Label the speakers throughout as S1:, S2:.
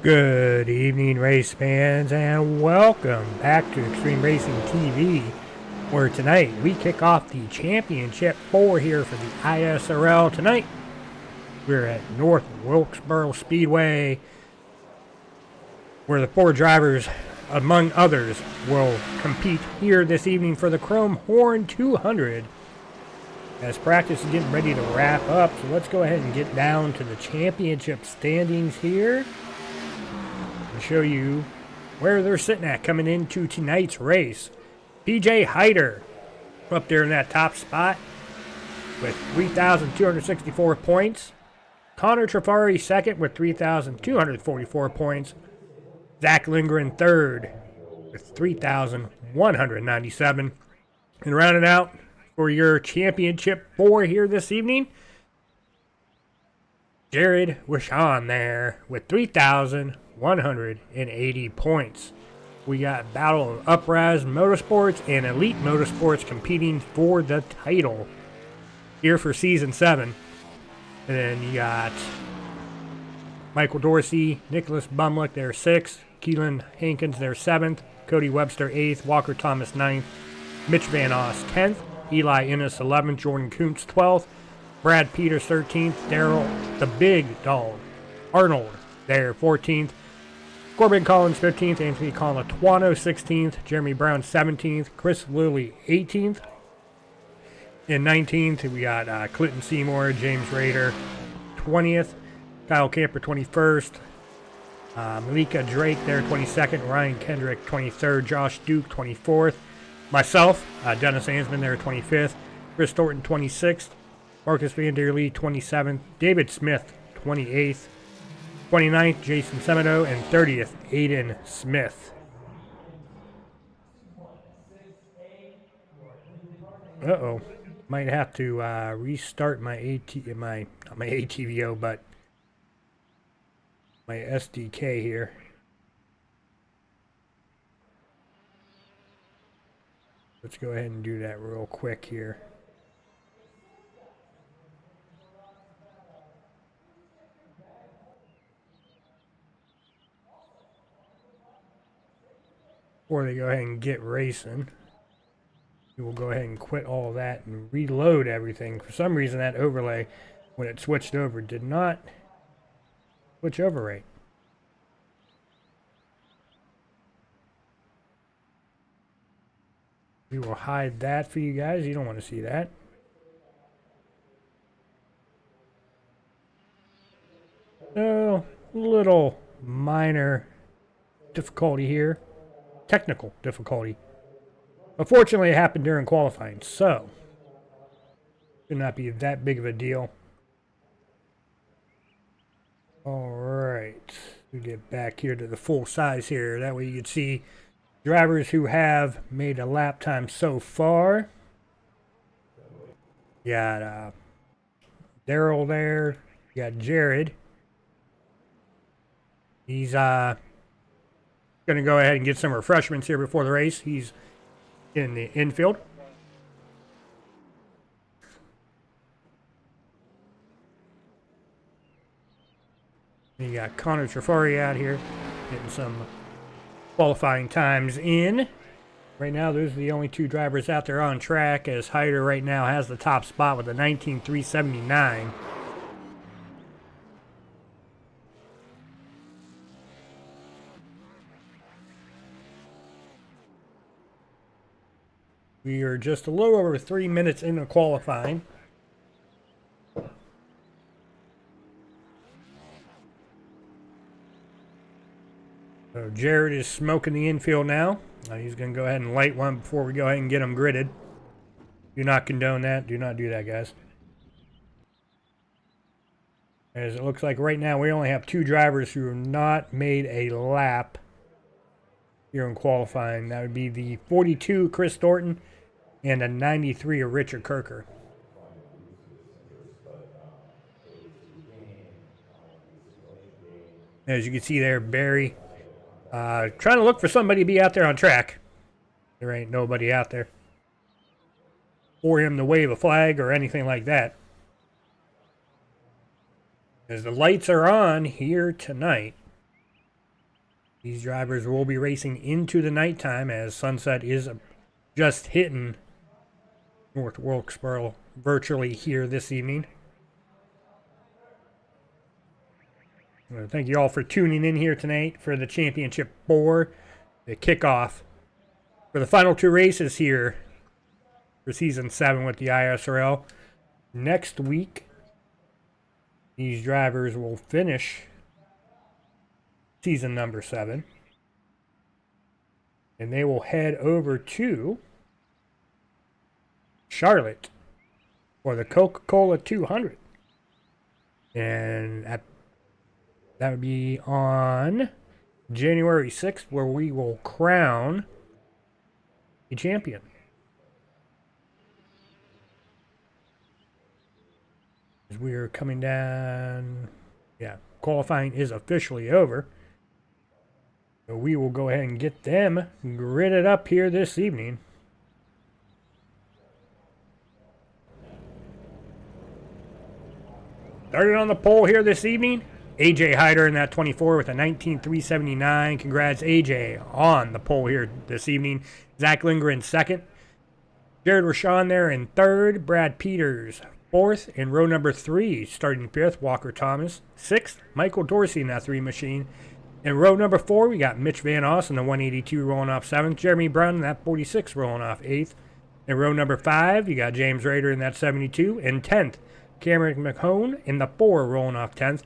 S1: Good evening, race fans, and welcome back to Extreme Racing TV, where tonight we kick off the Championship 4 here for the ISRL. Tonight, we're at North Wilkesboro Speedway, where the 4 drivers, among others, will compete here this evening for the Chrome Horn 200. As practice is getting ready to wrap up, so let's go ahead and get down to the championship standings here. Show you where they're sitting at coming into tonight's race. PJ Heider up there in that top spot with 3,264 points. Connor Trifari second with 3,244 points. Zack Lindgren third with 3,197. And rounding out for your championship 4 here this evening, Wishon there with 3,180 points. We got Battle of Uprise Motorsports and Elite Motorsports competing for the title here for Season 7. And then you got Michael Dorsey, Nicholas Bumlick, they're 6th. Keelan Hankins, they're 7th. Cody Webster, 8th. Walker Thomas, 9th. Mitch Van Oss, 10th. Eli Innes, 11th. Jordan Kuntz, 12th. Brad Peters, 13th. Daryl, the big dog, Arnold, they're 14th. Corbin Collins, 15th. Anthony Colatuano, 16th. Jeremy Brown, 17th. Chris Lilly, 18th. In 19th, we got Clinton Seymour, James Rader, 20th. Kyle Camper, 21st. Malika Drake there, 22nd. Ryan Kendrick, 23rd. Josh Duke, 24th. Myself, Dennis Ansman there, 25th. Chris Thornton, 26th. Marcus Van Der Lee, 27th. David Smith, 28th. 29th, Jason Semino. And 30th, Aiden Smith. Uh-oh. Might have to restart my not my ATVO, but my SDK here. Let's go ahead and do that real quick here. Before they go ahead and get racing, we will go ahead and quit all that and reload everything. For some reason, that overlay, when it switched over, did not switch over right. We will hide that for you guys. You don't want to see that. Oh, little minor difficulty here. Technical difficulty. Unfortunately, it happened during qualifying, so should not be that big of a deal. Alright, we get back here to the full size here. That way you can see drivers who have made a lap time so far. You got Daryl there. You got Jared. He's going to go ahead and get some refreshments here before the race. He's in the infield. You got Connor Trifari out here getting some qualifying times in. Right now, those are the only two drivers out there on track, as Heider right now has the top spot with a 19.379. We are just a little over 3 minutes into qualifying. So Jared is smoking the infield now. He's going to go ahead and light one before we go ahead and get him gridded. Do not condone that. Do not do that, guys. As it looks like right now we only have two drivers who have not made a lap here in qualifying. That would be the 42, Chris Thornton, and a 93 of Richard Kirker. As you can see there, Barry trying to look for somebody to be out there on track. There ain't nobody out there for him to wave a flag or anything like that. As the lights are on here tonight, these drivers will be racing into the nighttime as sunset is just hitting North Wilkesboro virtually here this evening. Thank you all for tuning in here tonight for the Championship 4, the kickoff for the final two races here for Season 7 with the ISRL. Next week, these drivers will finish Season number 7, and they will head over to Charlotte for the Coca-Cola 200. And that would be on January 6th, where we will crown a champion. As we are coming down, yeah, qualifying is officially over. So we will go ahead and get them gridded up here this evening. Started on the pole here this evening, AJ Heider in that 24 with a 19.379. Congrats, AJ, on the pole here this evening. Zack Lindgren second. Jared Wishon there in third. Brad Peters fourth. In row number 3, starting fifth, Walker Thomas. Sixth, Michael Dorsey in that 3 machine. In row number 4, we got Mitch Van Oss in the 182 rolling off 7th. Jeremy Brown in that 46 rolling off 8th. In row number 5, you got James Rader in that 72. In 10th, Cameron McHone in the 4 rolling off 10th.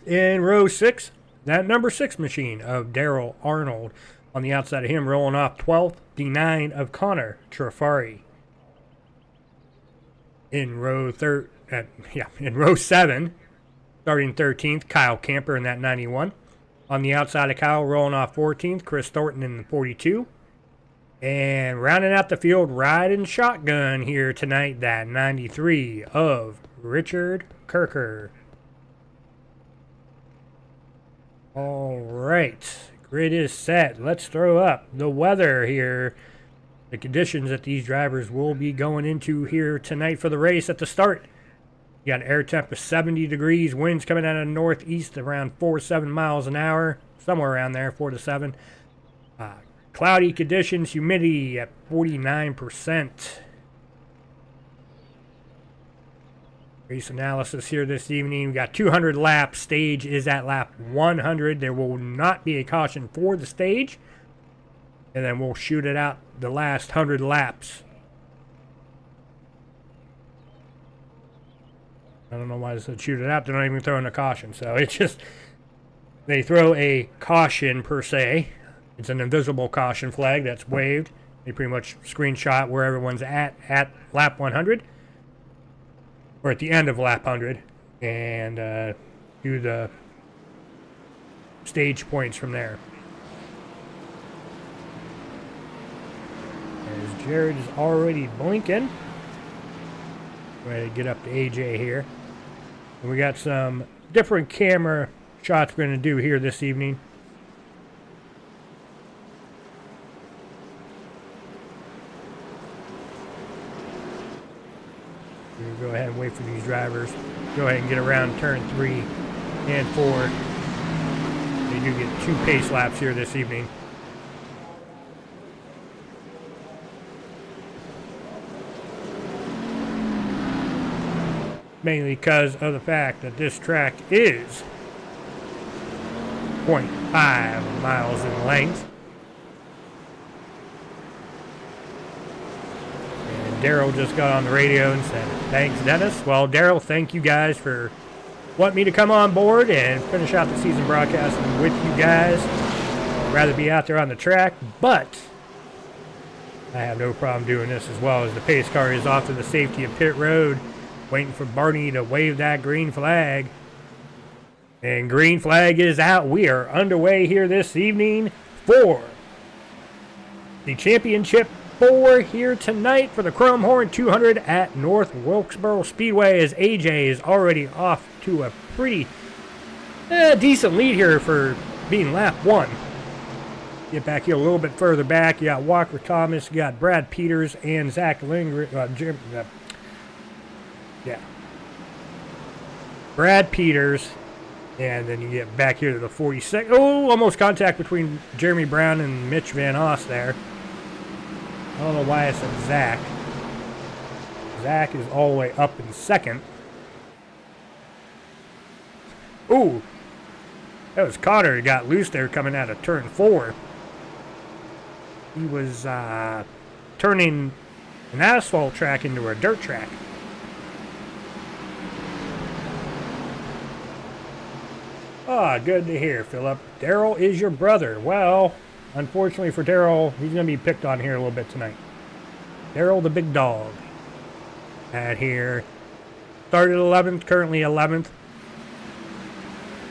S1: In row 6, that number 6 machine of Daryl Arnold on the outside of him rolling off 12th. The 9 of Connor Trifari. In row 7, starting 13th, Kyle Camper in that 91. On the outside of Kyle, rolling off 14th, Chris Thornton in the 42. And rounding out the field, riding shotgun here tonight, that 93 of Richard Kirker. All right, grid is set. Let's throw up the weather here. The conditions that these drivers will be going into here tonight for the race at the start. You got an air temp of 70 degrees, winds coming out of the northeast around 4 to 7 miles an hour, somewhere around there, 4 to 7. Cloudy conditions, humidity at 49%. Race analysis here this evening. We got 200 laps. Stage is at lap 100. There will not be a caution for the stage. And then we'll shoot it out the last 100 laps. I don't know why they said shoot it out. They're not even throwing a caution. So it's just, they throw a caution per se. It's an invisible caution flag that's waved. They pretty much screenshot where everyone's at lap 100. Or at the end of lap 100. And do the stage points from there. As Jared is already blinking. Go ahead and get up to AJ here. And we got some different camera shots we're going to do here this evening. We'll go ahead and wait for these drivers. Go ahead and get around turn 3 and 4. They do get 2 pace laps here this evening. Mainly because of the fact that this track is 0.5 miles in length. And Daryl just got on the radio and said, "Thanks, Dennis." Well, Daryl, thank you guys for wanting me to come on board and finish out the season broadcasting with you guys. I'd rather be out there on the track, but I have no problem doing this as well, as the pace car is off to the safety of pit road, waiting for Barney to wave that green flag. And green flag is out. We are underway here this evening for the championship 4 here tonight for the Chrome Horn 200 at North Wilkesboro Speedway, as AJ is already off to a pretty decent lead here for being lap 1. Get back here a little bit further back. You got Walker Thomas, you got Brad Peters, and Zack Lindgren. Brad Peters, and then you get back here to the 46. Oh, almost contact between Jeremy Brown and Mitch Van Oss there. I don't know why I said Zach. Zach is all the way up in second. Ooh, that was Connor who got loose there coming out of turn 4. He was turning an asphalt track into a dirt track. Ah, good to hear, Philip. Daryl is your brother. Well, unfortunately for Daryl, he's going to be picked on here a little bit tonight. Daryl the big dog. At here. Started 11th, currently 11th.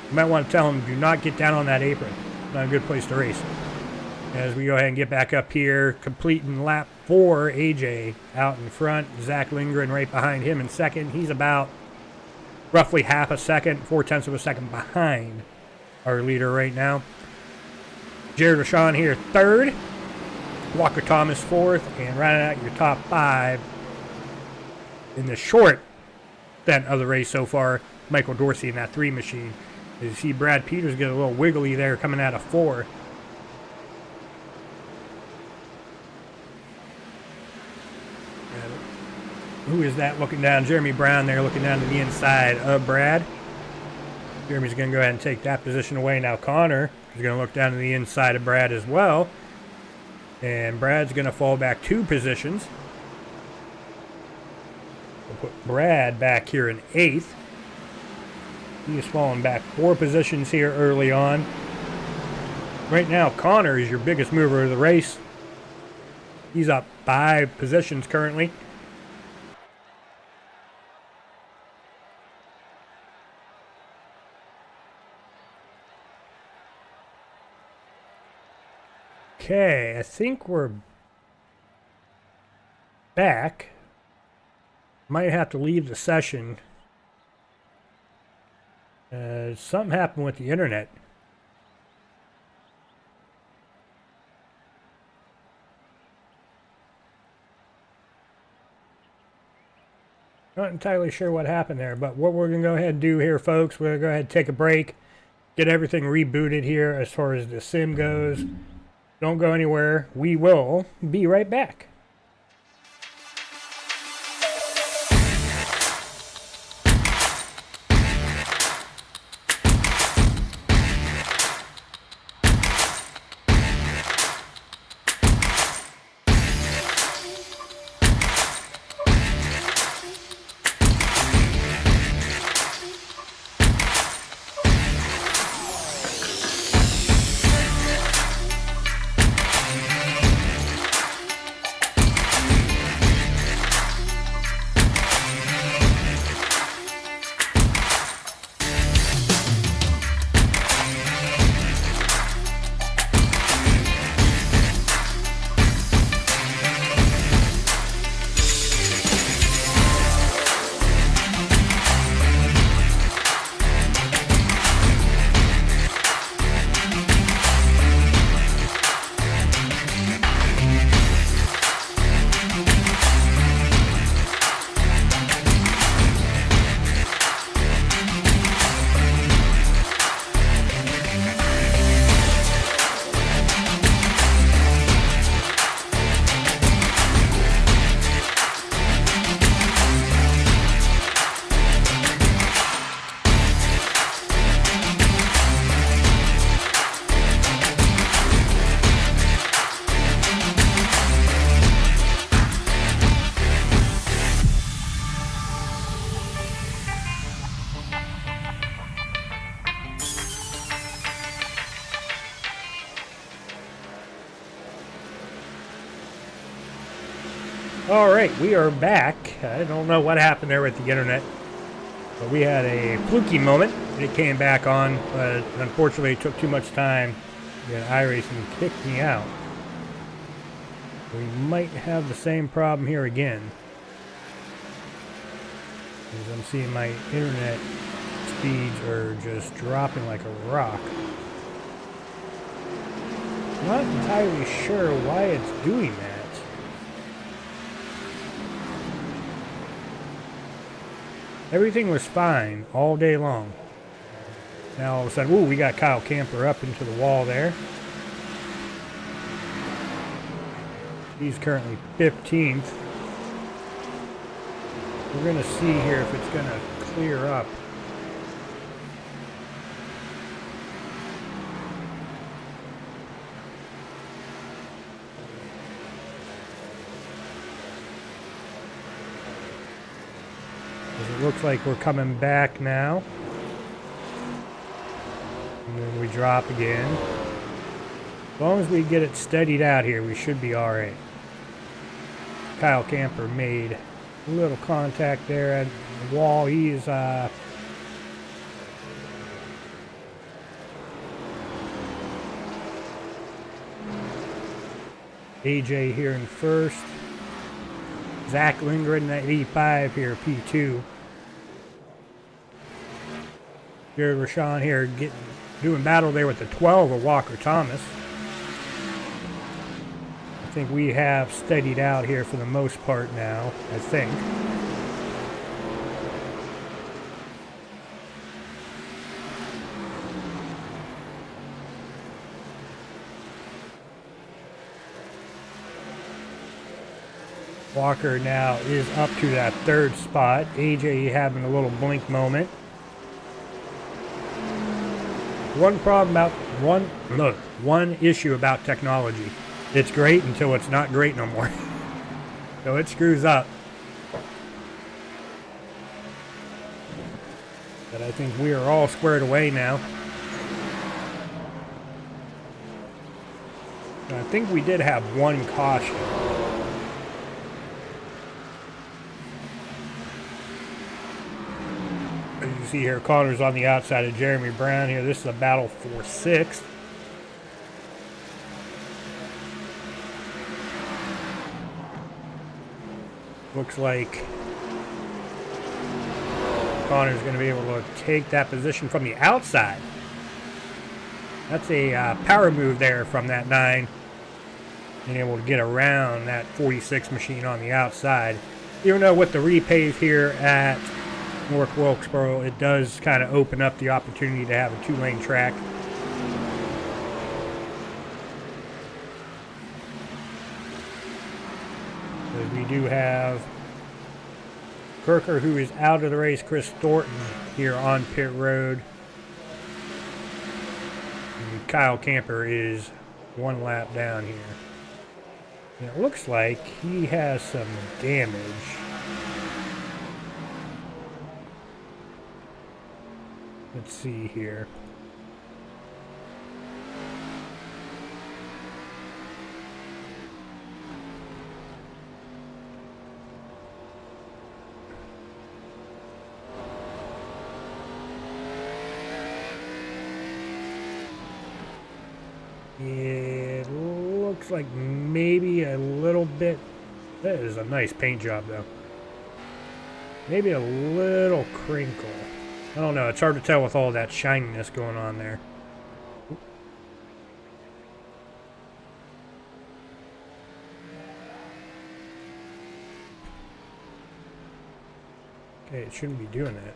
S1: You might want to tell him, do not get down on that apron. Not a good place to race. As we go ahead and get back up here, completing lap 4, AJ out in front. Zack Lindgren right behind him in second. He's about roughly half a second, 0.4 of a second behind our leader right now. Jared Wishon here third. Walker Thomas fourth. And rounding out your top 5 in the short event of the race so far, Michael Dorsey in that 3 machine. You see Brad Peters get a little wiggly there coming out of 4. Who is that looking down? Jeremy Brown there looking down to the inside of Brad. Jeremy's going to go ahead and take that position away. Now Connor is going to look down to the inside of Brad as well. And Brad's going to fall back 2 positions. We'll put Brad back here in 8th. He's fallen back 4 positions here early on. Right now, Connor is your biggest mover of the race. He's up 5 positions currently. Okay, I think we're back. Might have to leave the session. Something happened with the internet. Not entirely sure what happened there, but what we're going to go ahead and do here, folks, we're going to go ahead and take a break, get everything rebooted here as far as the sim goes. Don't go anywhere. We will be right back. Alright, we are back. I don't know what happened there with the internet, but we had a fluky moment. It came back on, but unfortunately it took too much time. iRacing kicked me out. We might have the same problem here again. As I'm seeing my internet speeds are just dropping like a rock. Not entirely sure why it's doing that. Everything was fine all day long. Now all of a sudden, ooh, we got Kyle Camper up into the wall there. He's currently 15th. We're going to see here if it's going to clear up. It looks like we're coming back now. And then we drop again. As long as we get it steadied out here, we should be alright. Kyle Camper made a little contact there at the wall. He's AJ here in first. Zack Lindgren at 85 here, P2. Jared Wishon here doing battle there with the 12 of Walker Thomas. I think we have steadied out here for the most part now, I think. Walker now is up to that third spot. AJ having a little blink moment. One issue about technology. It's great until it's not great no more. So it screws up. But I think we are all squared away now. I think we did have one caution. As you see here, Connor's on the outside of Jeremy Brown here. This is a battle for sixth. Looks like Connor's going to be able to take that position from the outside. That's a power move there from that 9. Being able to get around that 46 machine on the outside. Even though with the repave here at North Wilkesboro, it does kind of open up the opportunity to have a 2-lane track. Because we do have Kirker, who is out of the race, Chris Thornton here on pit road. And Kyle Camper is 1 lap down here. And it looks like he has some damage. Let's see here. It looks like maybe a little bit. That is a nice paint job though. Maybe a little crinkle. I don't know. It's hard to tell with all that shininess going on there. Okay, it shouldn't be doing that.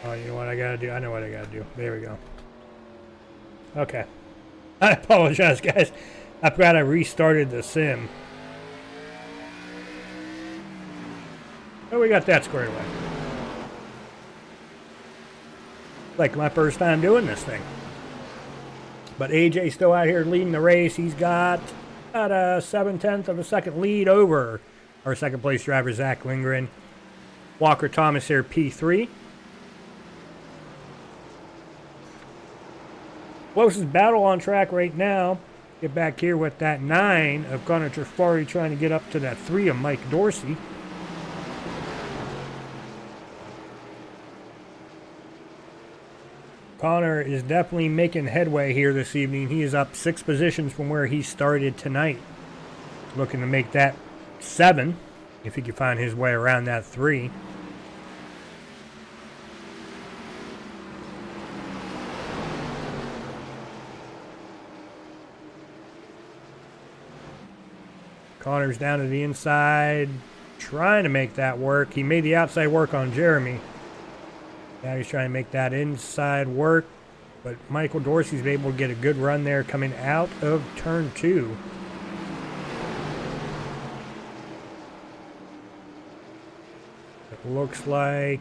S1: Oh, you know what I gotta do? I know what I gotta do. There we go. Okay. I apologize, guys. I forgot I restarted the sim. Oh, we got that squared away. Like my first time doing this thing. But AJ still out here leading the race. He's got about a 7/10 of a second lead over our second place driver, Zack Lindgren. Walker Thomas here, P3. Closest battle on track right now. Get back here with that 9 of Connor Trifari trying to get up to that 3 of Mike Dorsey. Connor is definitely making headway here this evening. He is up 6 positions from where he started tonight. Looking to make that 7 if he can find his way around that 3. Connor's down to the inside, trying to make that work. He made the outside work on Jeremy. Now he's trying to make that inside work, but Michael Dorsey's been able to get a good run there coming out of turn 2. It looks like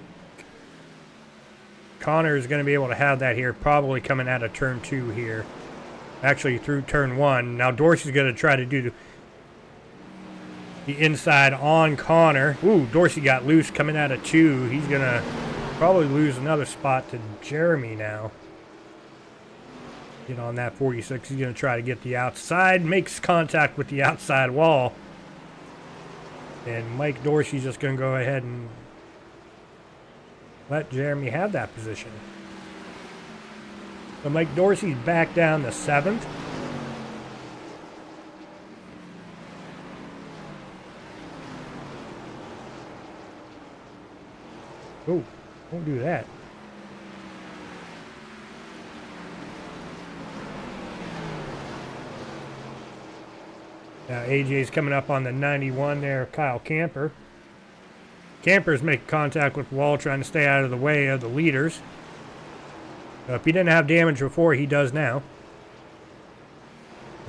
S1: Connor is going to be able to have that here, probably coming out of turn 2 here. Actually through turn 1. Now Dorsey's going to try to do the inside on Connor. Ooh, Dorsey got loose coming out of 2. He's going to probably lose another spot to Jeremy now. Get on that 46. He's going to try to get the outside. Makes contact with the outside wall. And Mike Dorsey's just going to go ahead and let Jeremy have that position. So Mike Dorsey's back down to 7th. Oh, don't do that. Now AJ's coming up on the 91 there, Kyle Camper. Camper's making contact with the wall, trying to stay out of the way of the leaders. If he didn't have damage before, he does now.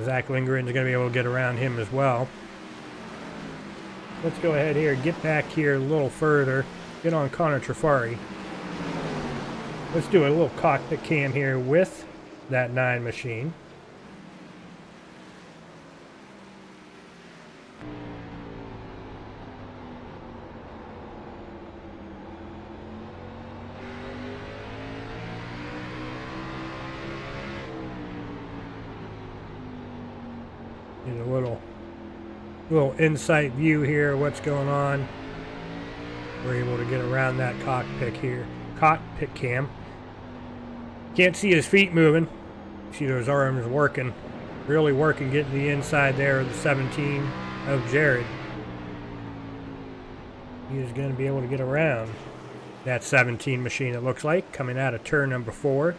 S1: Zack Lindgren is going to be able to get around him as well. Let's go ahead here, get back here a little further, get on Connor Trifari. Let's do a little cockpit cam here with that 9 machine. Get a little insight view here of what's going on. We're able to get around that cockpit here. Cockpit cam. Can't see his feet moving. See those arms working. Really working, getting the inside there of the 17 of Jared. He is going to be able to get around that 17 machine, it looks like, coming out of turn number 4.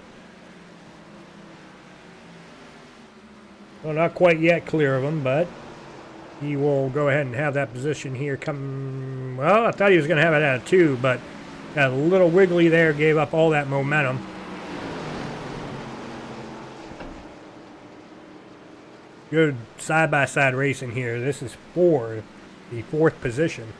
S1: Well, not quite yet clear of him, but he will go ahead and have that position here come. Well, I thought he was going to have it out of 2, but that little wiggly there gave up all that momentum. Good side-by-side racing here. This is for the 4th position.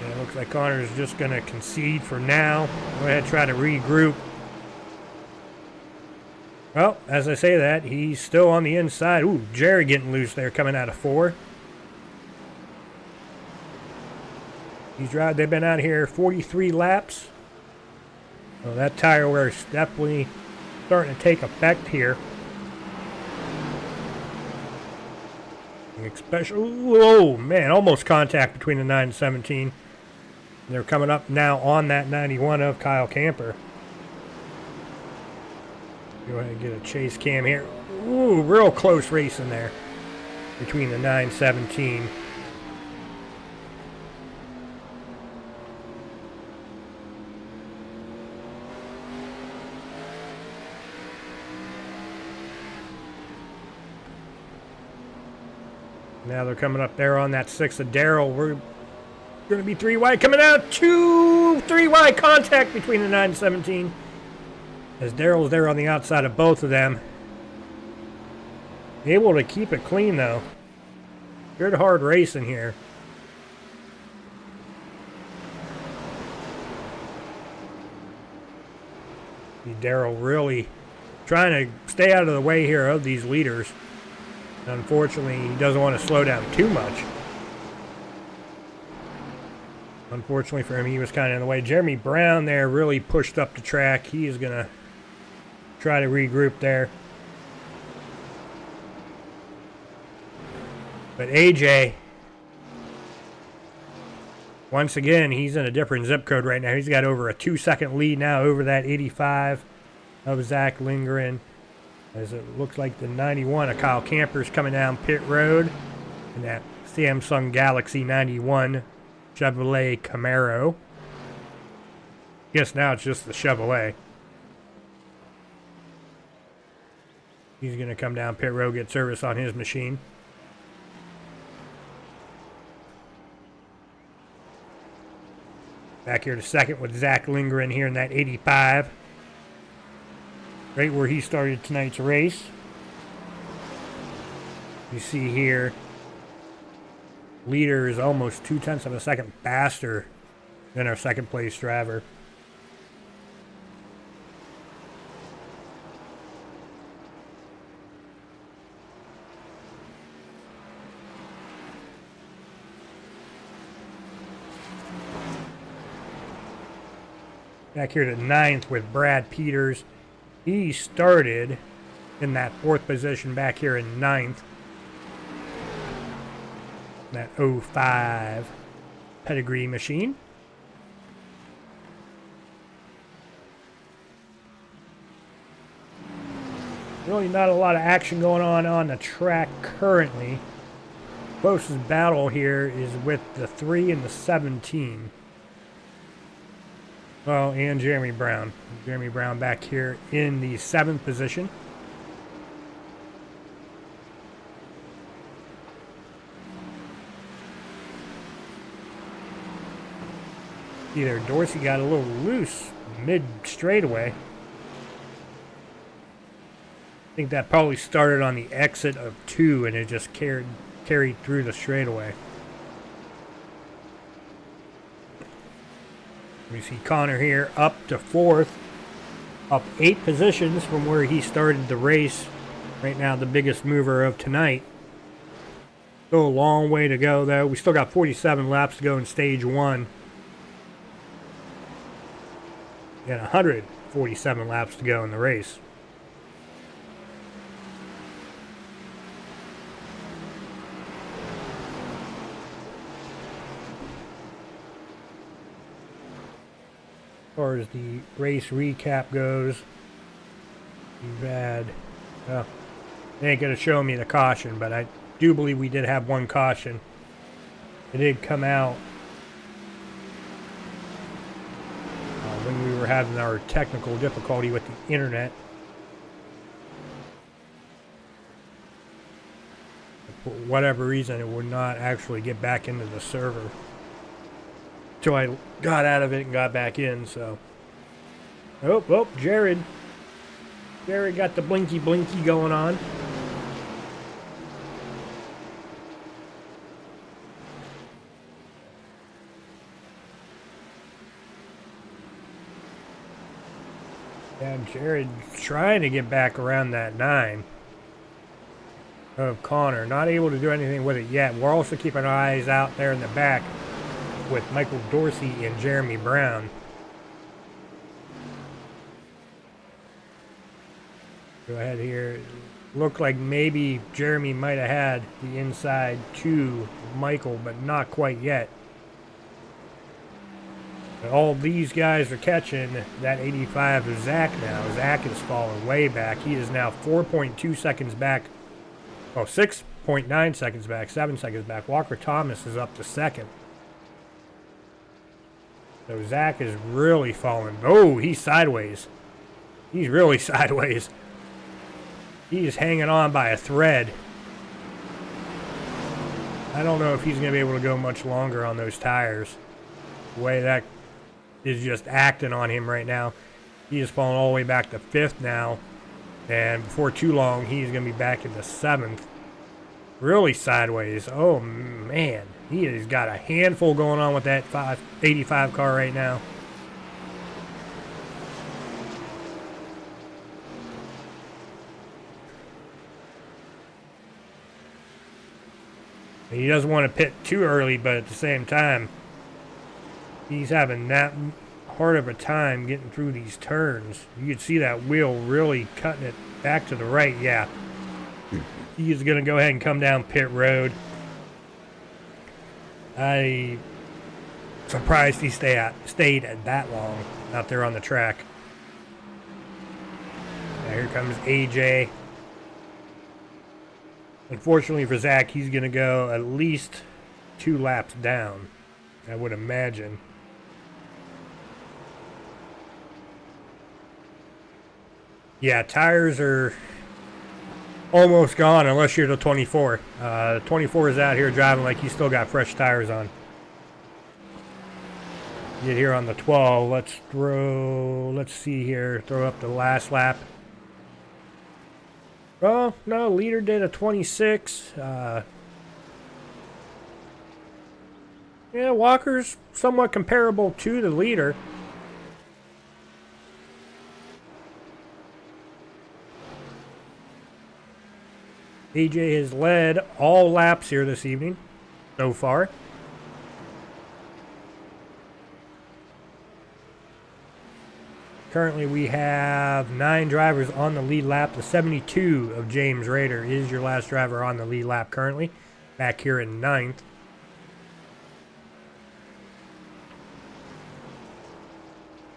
S1: And it looks like Connor's just going to concede for now. Go ahead and try to regroup. Well, as I say that, he's still on the inside. Ooh, Jerry getting loose there coming out of 4. They've been out here 43 laps. Well, that tire wear is definitely starting to take effect here. Especially, oh man, almost contact between the 9 and 17. They're coming up now on that 91 of Kyle Camper. Go ahead and get a chase cam here. Ooh, real close racing there between the 9-17. Now they're coming up there on that 6 of Daryl. We're going to be 3 wide coming out. 3 wide contact between the 9 and 17. As Daryl's there on the outside of both of them. Able to keep it clean though. Good hard racing here. Daryl really trying to stay out of the way here of these leaders. Unfortunately, he doesn't want to slow down too much. Unfortunately for him, he was kind of in the way. Jeremy Brown there really pushed up the track. He is going to try to regroup there. But AJ, once again, he's in a different zip code right now. He's got over a 2-second lead now over that 85 of Zack Lindgren. As it looks like the 91 of Kyle Camper's coming down pit road. And that Samsung Galaxy 91 Chevrolet Camaro. Guess now it's just the Chevrolet. He's going to come down pit road, get service on his machine. Back here to second with Zack Lindgren here in that 85. Right where he started tonight's race. You see here, leader is almost 0.2 of a second faster than our second place driver. Back here to 9th with Brad Peters. He started in that 4th position back here in 9th. That 05 pedigree machine. Really not a lot of action going on the track currently. Closest battle here is with the 3 and the 17. Well, and Jeremy Brown. Jeremy Brown back here in the 7th position. Either Dorsey got a little loose mid straightaway. I think that probably started on the exit of 2 and it just carried through the straightaway. We see Connor here up to 4th, up 8 positions from where he started the race. Right now the biggest mover of tonight. Still a long way to go though. We still got 47 laps to go in stage 1. And 147 laps to go in the race. As far as the race recap goes, we've had, well, they ain't going to show me the caution, but I do believe we did have one caution. It did come out when we were having our technical difficulty with the internet. For whatever reason, it would not actually get back into the server. So I got out of it and got back in, so. Oh, Jared. Jared got the blinky going on. Yeah, Jared trying to get back around that 9 of Connor. Not able to do anything with it yet. We're also keeping our eyes out there in the back with Michael Dorsey and Jeremy Brown. Go ahead here. Looked like maybe Jeremy might have had the inside to Michael, but not quite yet. All these guys are catching that 85 of Zack now. Zack is falling way back. He is now 4.2 seconds back. Oh, 6.9 seconds back, 7 seconds back. Walker Thomas is up to 2nd. So Zack is really falling. Oh, he's sideways. He's really sideways. He is hanging on by a thread. I don't know if he's going to be able to go much longer on those tires. The way that is just acting on him right now. He is falling all the way back to 5th now. And before too long, he's going to be back in the 7th. Really sideways. Oh, man. He has got a handful going on with that 85 car right now. He doesn't want to pit too early, but at the same time, he's having that hard of a time getting through these turns. You can see that wheel really cutting it back to the right. Yeah. He's going to go ahead and come down pit road. I'm surprised he stayed that long out there on the track. Now here comes AJ. Unfortunately for Zack, he's going to go at least 2 laps down, I would imagine. Yeah, tires are almost gone unless you're the 24. 24 is out here driving like he's still got fresh tires on. Get here on the 12. Let's see here. Throw up the last lap. Oh, no, leader did a 26. Yeah, Walker's somewhat comparable to the leader. AJ has led all laps here this evening so far. Currently we have 9 drivers on the lead lap. The 72 of James Rader is your last driver on the lead lap currently. Back here in 9th.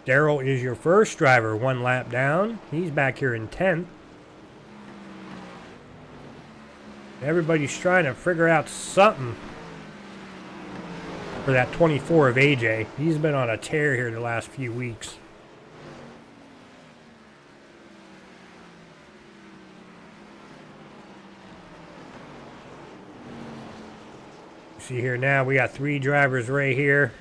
S1: Daryl is your first driver, 1 lap down. He's back here in 10th. Everybody's trying to figure out something. for that 24 of AJ. He's been on a tear here the last few weeks. See here now, we got 3 drivers right here.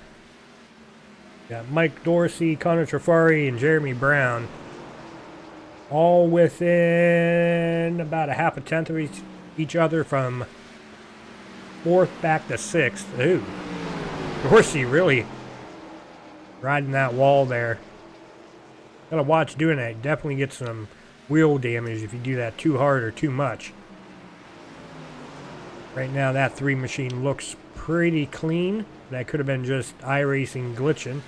S1: Got Mike Dorsey, Connor Trifari, and Jeremy Brown. All within about a half a tenth of each other from 4th back to 6th. Ooh. Dorsey really riding that wall there. Gotta watch doing that. Definitely get some wheel damage if you do that too hard or too much. Right now that 3 machine looks pretty clean. That could have been just iRacing glitching.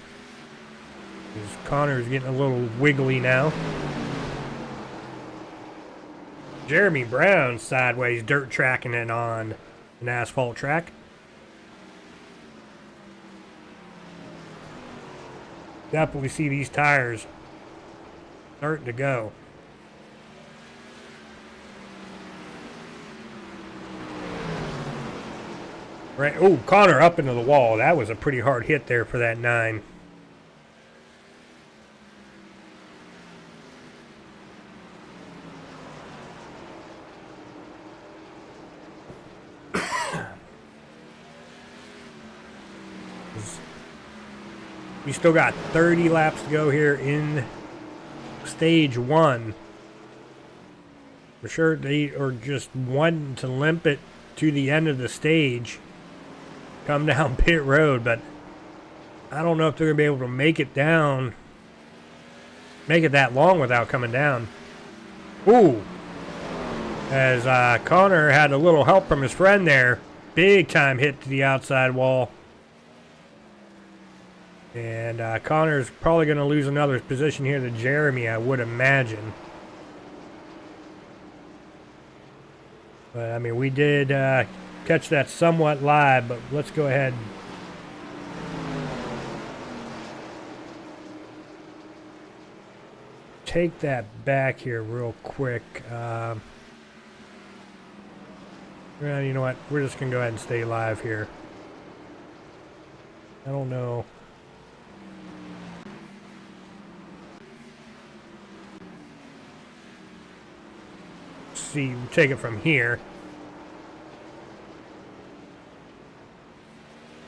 S1: Connor's getting a little wiggly now. Jeremy Brown sideways dirt tracking it on an asphalt track. Definitely see these tires starting to go. Right. Oh, Connor up into the wall. That was a pretty hard hit there for that 9. We still got 30 laps to go here in stage 1. For sure, they are just wanting to limp it to the end of the stage. Come down pit road, but I don't know if they're going to be able to make it down. Make it that long without coming down. Ooh. As Connor had a little help from his friend there. Big time hit to the outside wall. And Connor's probably going to lose another position here to Jeremy, I would imagine. But, I mean, we did catch that somewhat live, but let's go ahead. Take that back here real quick. Well, you know what? We're just going to go ahead and stay live here. I don't know. See, we'll take it from here.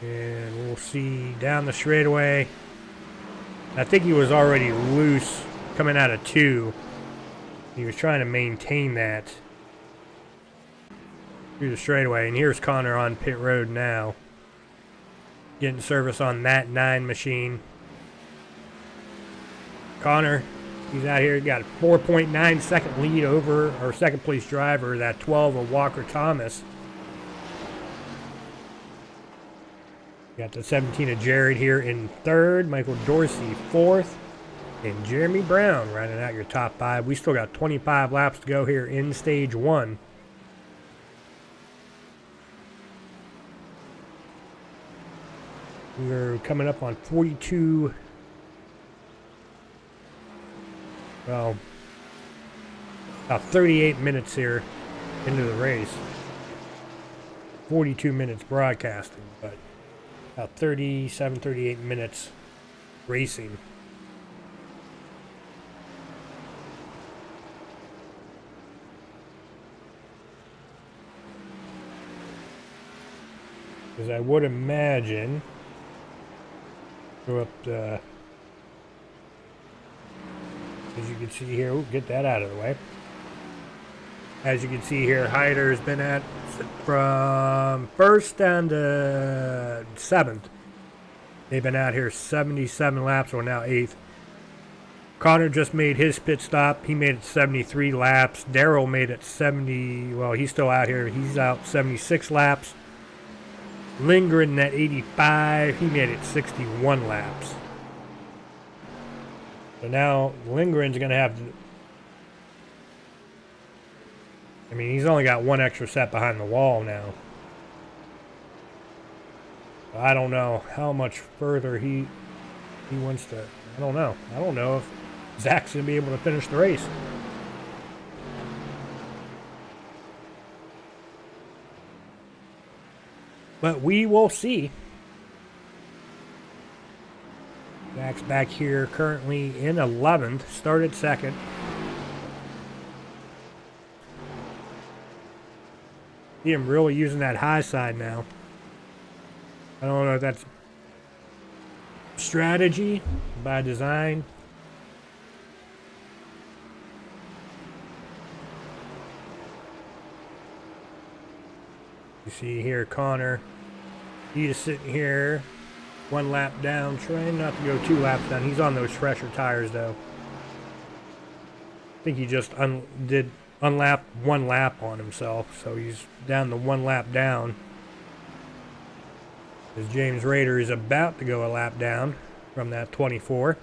S1: And we'll see down the straightaway. I think he was already loose coming out of 2. He was trying to maintain that through the straightaway. And here's Connor on pit road now. Getting service on that 9 machine. Connor, he's out here, got a 4.9 second lead over our second place driver, that 12 of Walker Thomas. Got the 17 of Jared here in 3rd, Michael Dorsey 4th, and Jeremy Brown rounding out your top 5. We still got 25 laps to go here in stage 1. We're coming up on 42. Well, about 38 minutes here into the race. 42 minutes broadcasting, but about 37, 38 minutes racing. Because I would imagine, go up the, as you can see here, we'll get that out of the way. As you can see here, Heider has been at from 1st down to 7th. They've been out here 77 laps, or now 8th. Connor just made his pit stop. He made it 73 laps. Daryl made it 70. Well, he's still out here. He's out 76 laps. Lindgren at 85. He made it 61 laps. So now Lindgren's going to have... I mean, he's only got one extra set behind the wall now. I don't know how much further he wants to... I don't know. I don't know if Zack's going to be able to finish the race. But we will see. Zach's back here currently in 11th, started second. See him really using that high side now. I don't know if that's strategy by design. You see here Connor, he is sitting here 1 lap down, trying not to go 2 laps down. He's on those fresher tires though. I think he just unlapped 1 lap on himself, so he's down to 1 lap down. As James Rader is about to go a lap down from that 24.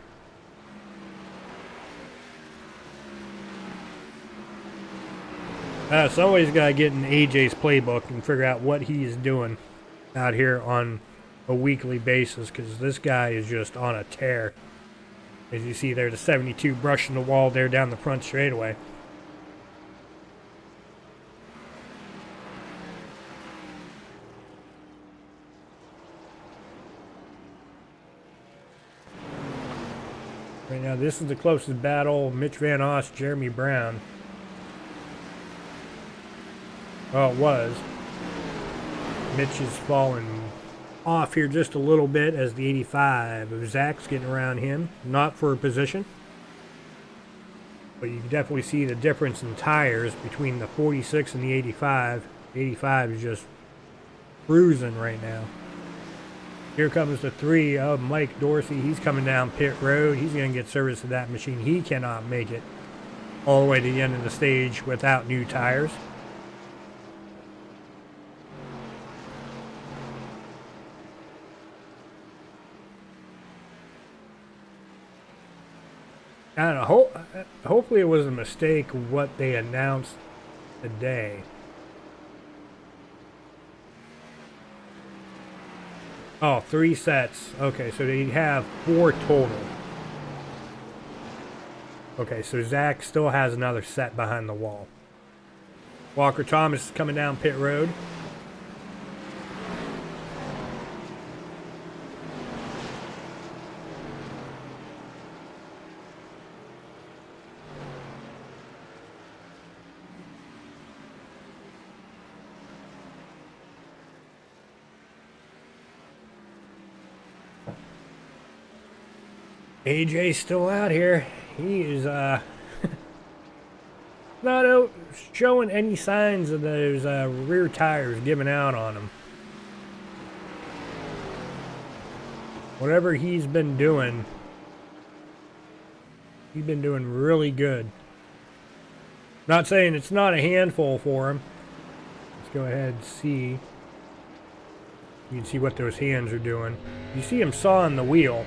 S1: Somebody's got to get in AJ's playbook and figure out what he is doing out here on a weekly basis, because this guy is just on a tear. As you see there, the 72 brushing the wall there down the front straightaway. Right now, this is the closest battle. Mitch Van Oss, Jeremy Brown. Well, it was. Mitch is falling off here just a little bit as the 85. Zach's getting around him. Not for a position. But you can definitely see the difference in tires between the 46 and the 85. The 85 is just cruising right now. Here comes the 3 of Mike Dorsey. He's coming down pit road. He's going to get service of that machine. He cannot make it all the way to the end of the stage without new tires. I don't know. Hopefully it was a mistake what they announced today. Oh, 3 sets. Okay, so they have 4 total. Okay, so Zach still has another set behind the wall. Walker Thomas is coming down pit road. AJ's still out here. He is not showing any signs of those rear tires giving out on him. Whatever he's been doing really good. Not saying it's not a handful for him. Let's go ahead and see. You can see what those hands are doing. You see him sawing the wheel.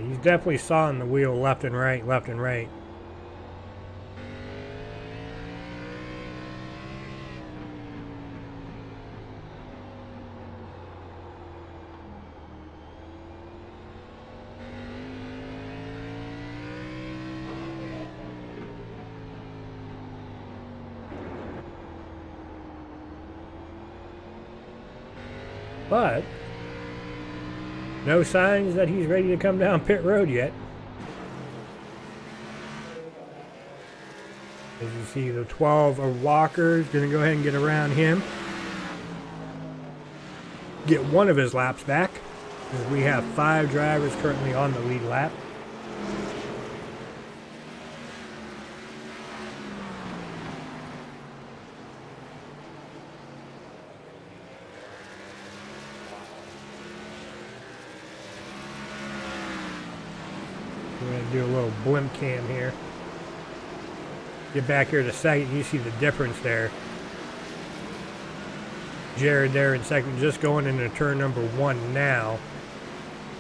S1: He's definitely sawing the wheel left and right, left and right. But no signs that he's ready to come down pit road yet. As you see, the 12 of Walker's going to go ahead and get around him. Get one of his laps back. As we have 5 drivers currently on the lead lap. We're going to do a little blimp cam here. Get back here to second. You see the difference there. Jared there in second, just going into turn number 1 now.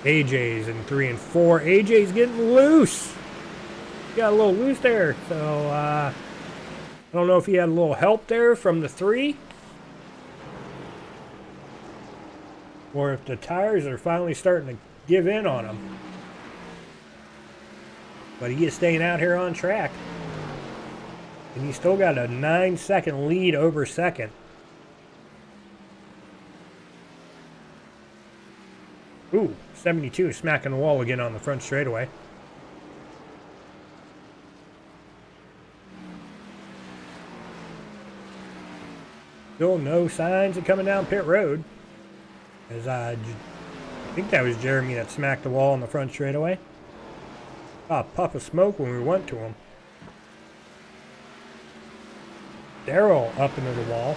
S1: AJ's in 3 and 4. AJ's getting loose. Got a little loose there. So, I don't know if he had a little help there from the 3. Or if the tires are finally starting to give in on him. but he is staying out here on track. And he's still got a 9-second lead over second. Ooh, 72 smacking the wall again on the front straightaway. Still no signs of coming down pit road. As I think that was Jeremy that smacked the wall on the front straightaway. Saw a puff of smoke when we went to him. Daryl up into the wall.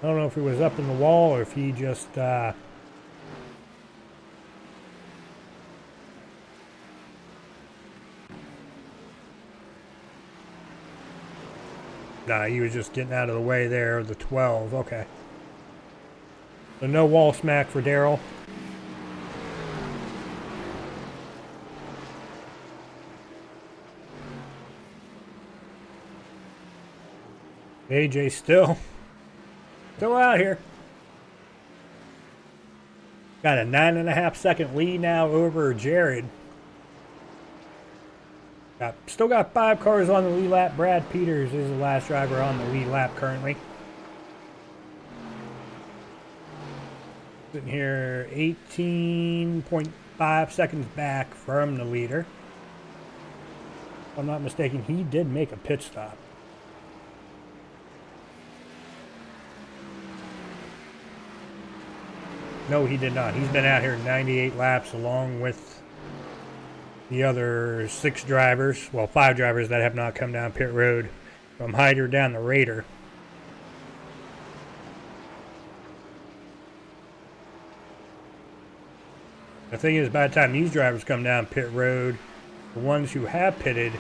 S1: I don't know if he was up in the wall or if he just nah, he was just getting out of the way there of the 12. Okay. So no wall smack for Daryl. AJ still out here. Got a 9.5 second lead now over Jared. Still got 5 cars on the lead lap. Brad Peters is the last driver on the lead lap currently. Sitting here 18.5 seconds back from the leader. If I'm not mistaken, he did make a pit stop. No, he did not. He's been out here 98 laps along with the other 6 drivers. Well, 5 drivers that have not come down pit road from Heider down the Raider. The thing is, by the time these drivers come down pit road, the ones who have pitted...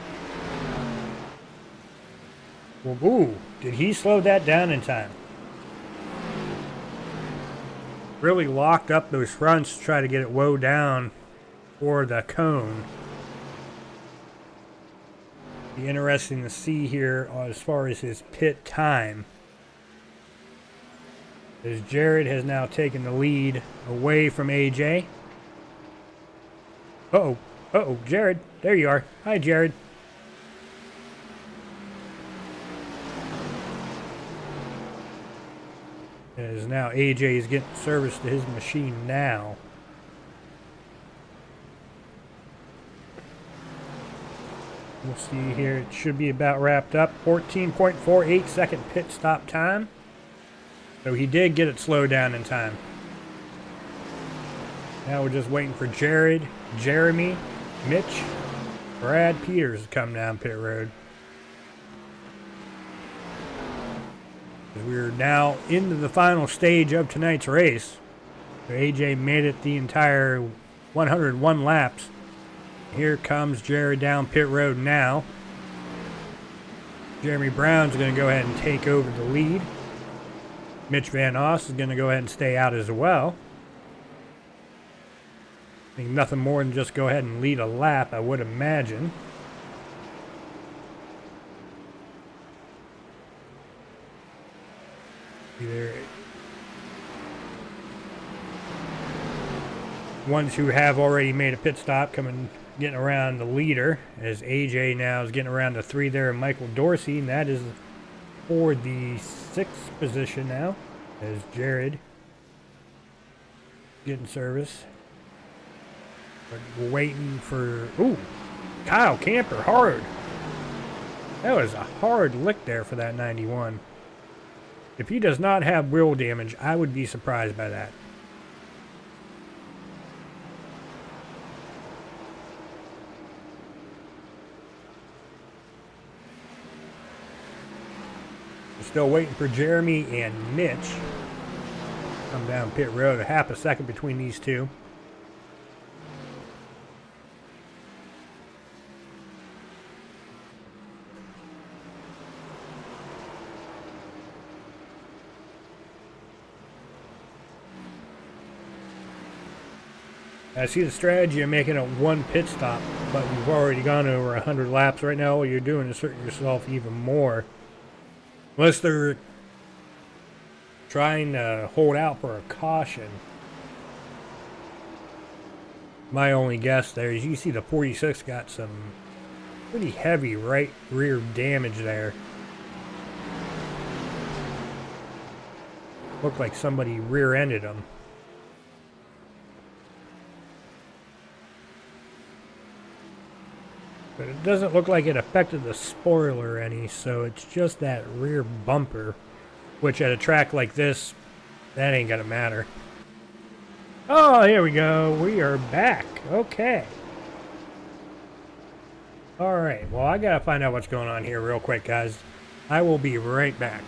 S1: Well, ooh, did he slow that down in time? Really locked up those fronts to try to get it woe down for the cone. Be interesting to see here as far as his pit time, as Jared has now taken the lead away from AJ. Uh-oh, Jared, there you are. Hi, Jared. As now AJ is getting service to his machine now. We'll see here, it should be about wrapped up. 14.48 second pit stop time. So he did get it slowed down in time. Now we're just waiting for Jared, Jeremy, Mitch, Brad Peters to come down pit road. We're now into the final stage of tonight's race. So AJ made it the entire 101 laps. Here comes Jared down pit road now. Jeremy Brown's going to go ahead and take over the lead. Mitch Van Oss is going to go ahead and stay out as well. I think nothing more than just go ahead and lead a lap, I would imagine. Either ones who have already made a pit stop getting around the leader, as AJ now is getting around the 3 there, Michael Dorsey, and that is for the 6th position now, as Jared getting service. But we're waiting for, ooh, Kyle Camper, hard. That was a hard lick there for that 91. If he does not have wheel damage, I would be surprised by that. We're still waiting for Jeremy and Mitch. Come down pit road, a half a second between these two. I see the strategy of making it one pit stop, but you've already gone over 100 laps. Right now, all you're doing is hurting yourself even more. Unless they're trying to hold out for a caution. my only guess there is you see the 46 got some pretty heavy right rear damage there. Looked like somebody rear-ended him. But it doesn't look like it affected the spoiler any, so it's just that rear bumper, which at a track like this, that ain't gonna matter. Oh, here we go. We are back. Okay. Alright, well, I gotta find out what's going on here real quick, guys. I will be right back.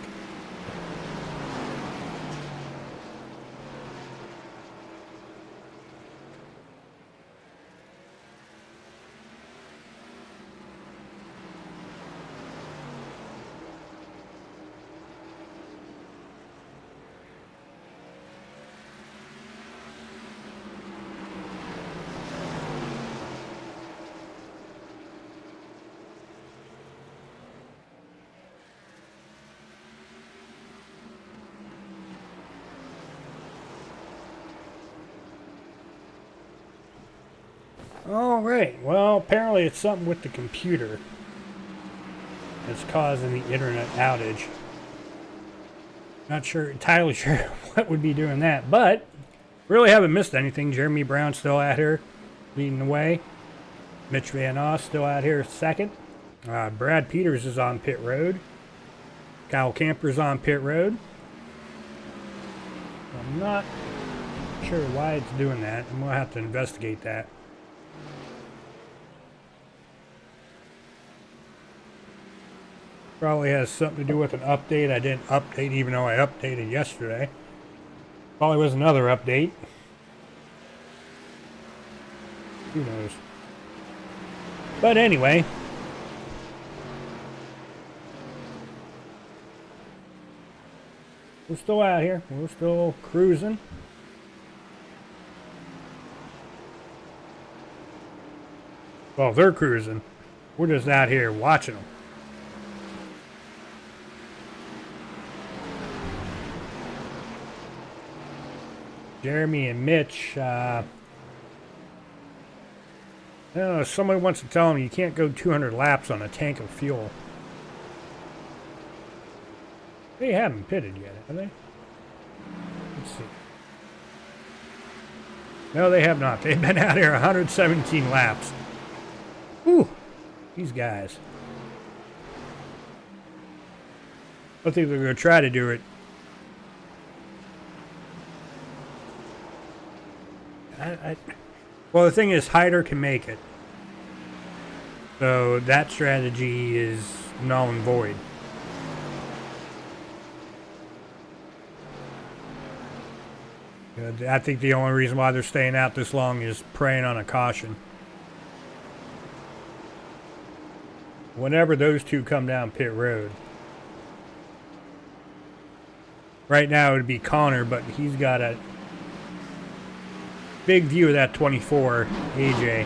S1: Alright, well, apparently it's something with the computer that's causing the internet outage. Not sure, entirely sure what would be doing that, but really haven't missed anything. Jeremy Brown still out here leading the way. Mitch Van Oss still out here second. Brad Peters is on pit road. Kyle Camper's on pit road. I'm not sure why it's doing that. I'm going to have to investigate that. Probably has something to do with an update. I didn't update even though I updated yesterday. Probably was another update. Who knows? But anyway. We're still out here. We're still cruising. Well, they're cruising. We're just out here watching them. Jeremy and Mitch, I don't know, if somebody wants to tell them you can't go 200 laps on a tank of fuel. They haven't pitted yet, have they? Let's see. No, they have not. They've been out here 117 laps. Whew, these guys. I think they're going to try to do it. Well, the thing is, Heider can make it. So that strategy is null and void. I think the only reason why they're staying out this long is preying on a caution. Whenever those two come down pit road. Right now it would be Connor, but he's got a big view of that 24 AJ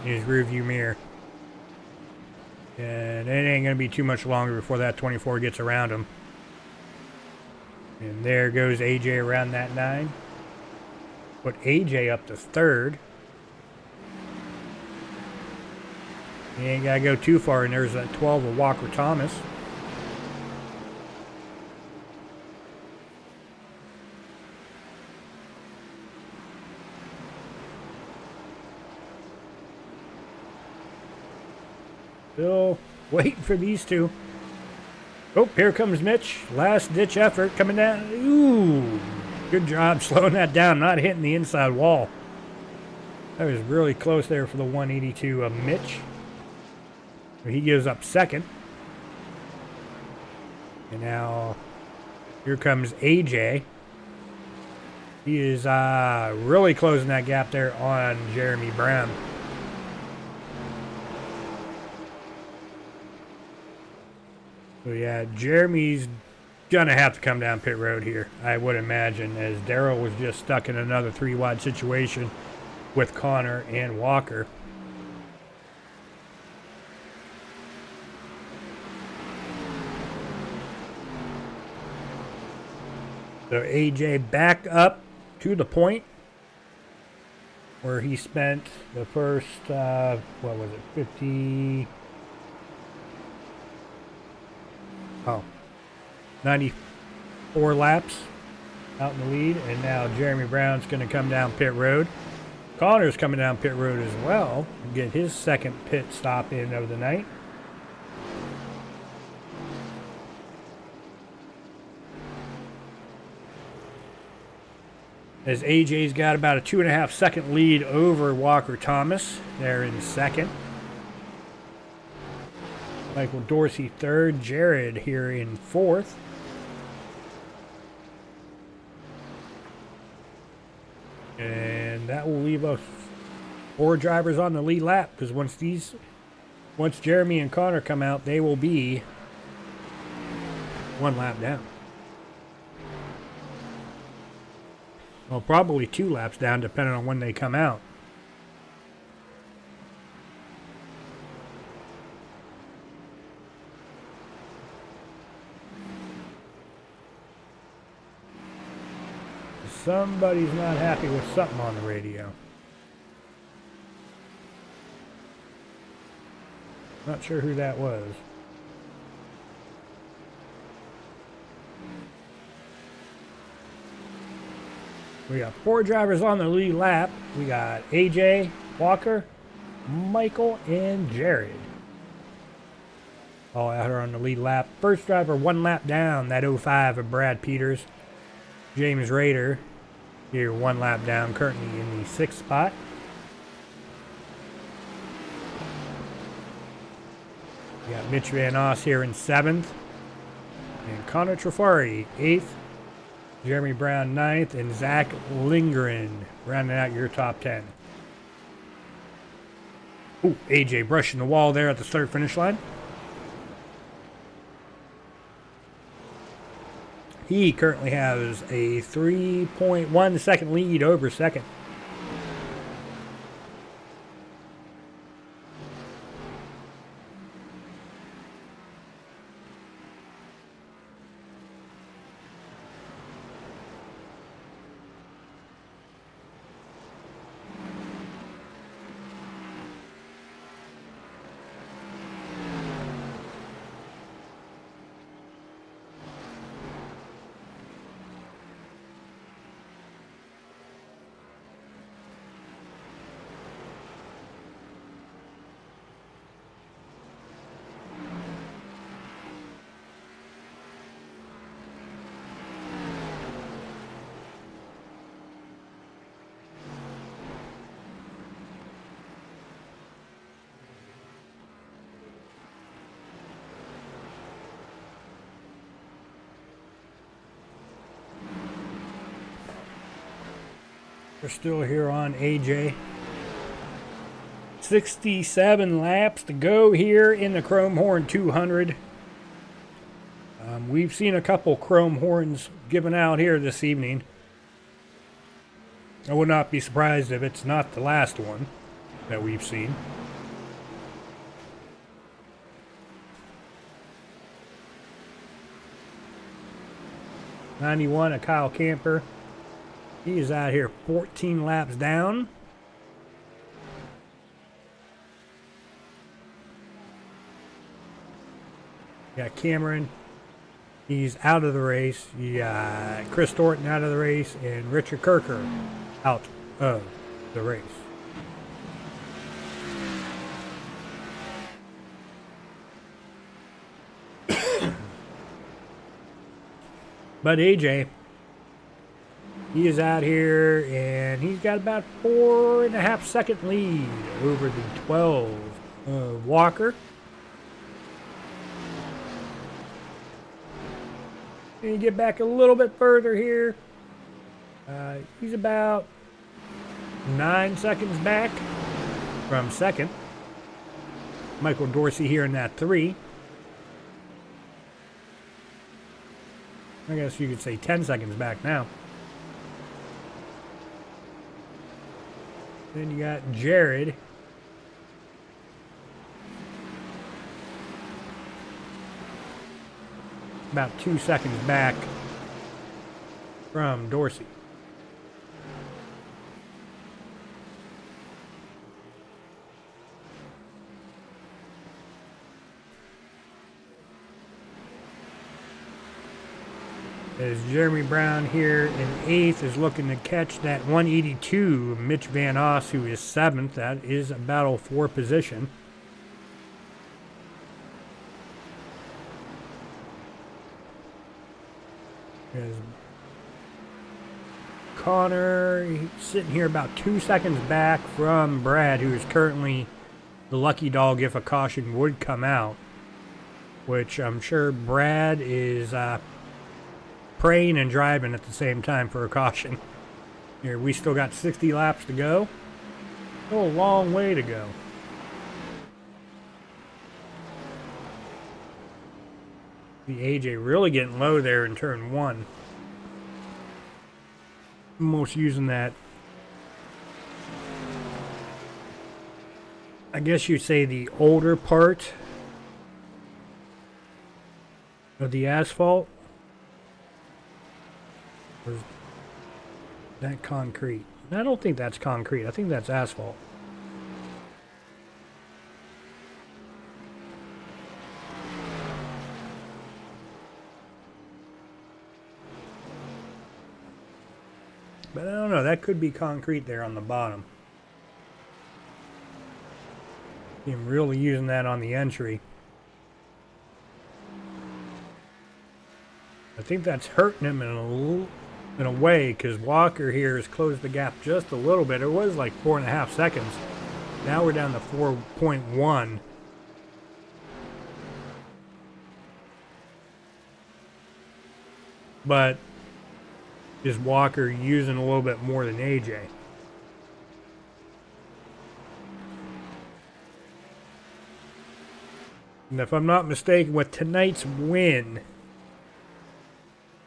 S1: in his rear view mirror. And it ain't going to be too much longer before that 24 gets around him. And there goes AJ around that 9. Put AJ up to 3rd. You ain't got to go too far, and there's that 12 of Walker Thomas. Still waiting for these two. Oh, here comes Mitch. Last ditch effort coming down. Ooh, good job slowing that down, not hitting the inside wall. That was really close there for the 182 of Mitch. He gives up 2nd. And now here comes AJ. He is really closing that gap there on Jeremy Brown. So yeah, Jeremy's gonna have to come down pit road here, I would imagine, as Darrell was just stuck in another 3-wide situation with Connor and Walker. So AJ back up to the point. where he spent the first, what was it, 50, 94 laps out in the lead. And now Jeremy Brown's going to come down pit road. Connor's coming down pit road as well and get his second pit stop in of the night. As AJ's got about a 2.5 second lead over Walker Thomas. They're in second. Michael Dorsey third. Jared here in fourth. And that will leave us 4 drivers on the lead lap, because once Jeremy and Connor come out, they will be 1 lap down. Well, probably 2 laps down, depending on when they come out. Somebody's not happy with something on the radio. Not sure who that was. We got 4 drivers on the lead lap. We got AJ, Walker, Michael, and Jared. All out here on the lead lap. First driver 1 lap down, that 05 of Brad Peters. James Rader here 1 lap down, currently in the 6th spot. We got Mitch Van Oss here in 7th. And Connor Trifari 8th. Jeremy Brown 9th. And Zack Lindgren rounding out your top 10. Ooh, AJ brushing the wall there at the start finish line. He currently has a 3.1 second lead over second. We're still here on AJ. 67 laps to go here in the Chrome Horn 200. We've seen a couple Chrome Horns given out here this evening. I would not be surprised if it's not the last one that we've seen. '91 of Kyle Camper. He is out here 14 laps down. Got Cameron. He's out of the race. You got Chris Thornton out of the race. And Richard Kirker out of the race. But AJ, he is out here, and he's got about 4.5 second lead over the 12 Walker. And you get back a little bit further here. He's about 9 seconds back from second. Michael Dorsey here in that 3. I guess you could say 10 seconds back now. Then you got Jared. About 2 seconds back from Dorsey. as Jeremy Brown here in 8th is looking to catch that 182 Mitch Van Oss, who is 7th. That is a battle for position. There's Connor, he's sitting here about 2 seconds back from Brad, who is currently the lucky dog if a caution would come out, which I'm sure Brad is praying and driving at the same time for a caution. Here, we still got 60 laps to go. Still a long way to go. The AJ really getting low there in turn 1. Almost using that, I guess you'd say, the older part of the asphalt. Or is that concrete? I don't think that's concrete. I think that's asphalt. But I don't know, that could be concrete there on the bottom. I'm really using that on the entry. I think that's hurting him in a way, because Walker here has closed the gap just a little bit. It was like 4.5 seconds. Now we're down to 4.1. But is Walker using a little bit more than AJ? And if I'm not mistaken, with tonight's win,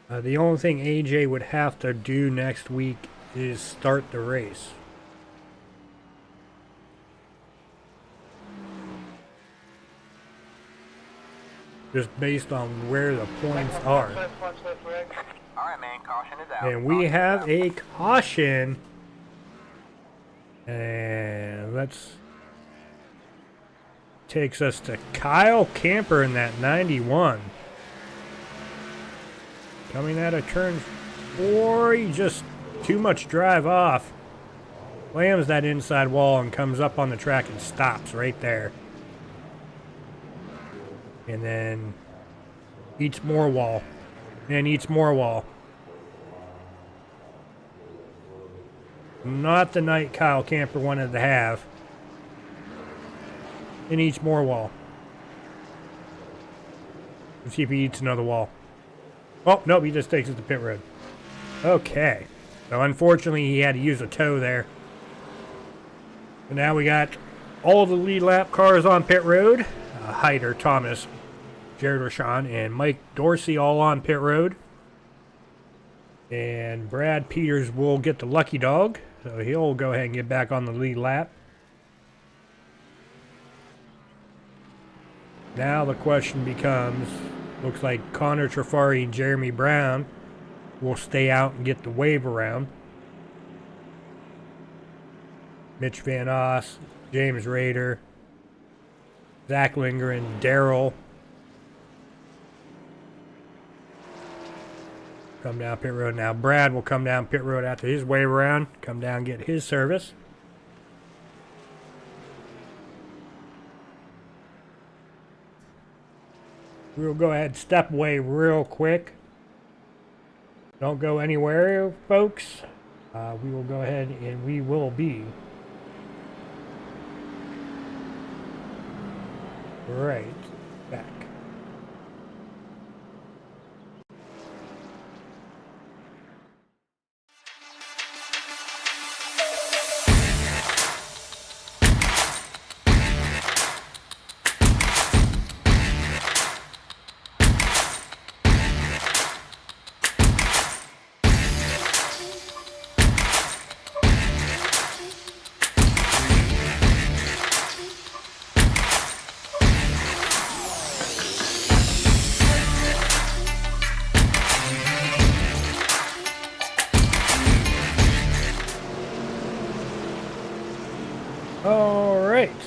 S1: the only thing AJ would have to do next week is start the race. Just based on where the points are.
S2: Alright, man, caution is out.
S1: And we have a caution. And let's... takes us to Kyle Camper in that 91. Coming out of turn 4, he just too much drive off. Slams that inside wall and comes up on the track and stops right there. And then eats more wall. And eats more wall. Not the night Kyle Camper wanted to have. And eats more wall. Let's see if he eats another wall. Oh, nope, he just takes it to pit road. Okay. So unfortunately he had to use a tow there. And now we got all the lead lap cars on pit road. Heider, Thomas, Jared Wishon, and Mike Dorsey all on pit road. And Brad Peters will get the lucky dog. So he'll go ahead and get back on the lead lap. Now the question becomes, looks like Connor Trifari and Jeremy Brown will stay out and get the wave around. Mitch Van Oss, James Rader, Zack Lindgren, Daryl. Come down pit road now. Brad will come down pit road after his wave around. Come down and get his service. We'll go ahead and step away real quick. Don't go anywhere, folks. We will go ahead and we will be right back.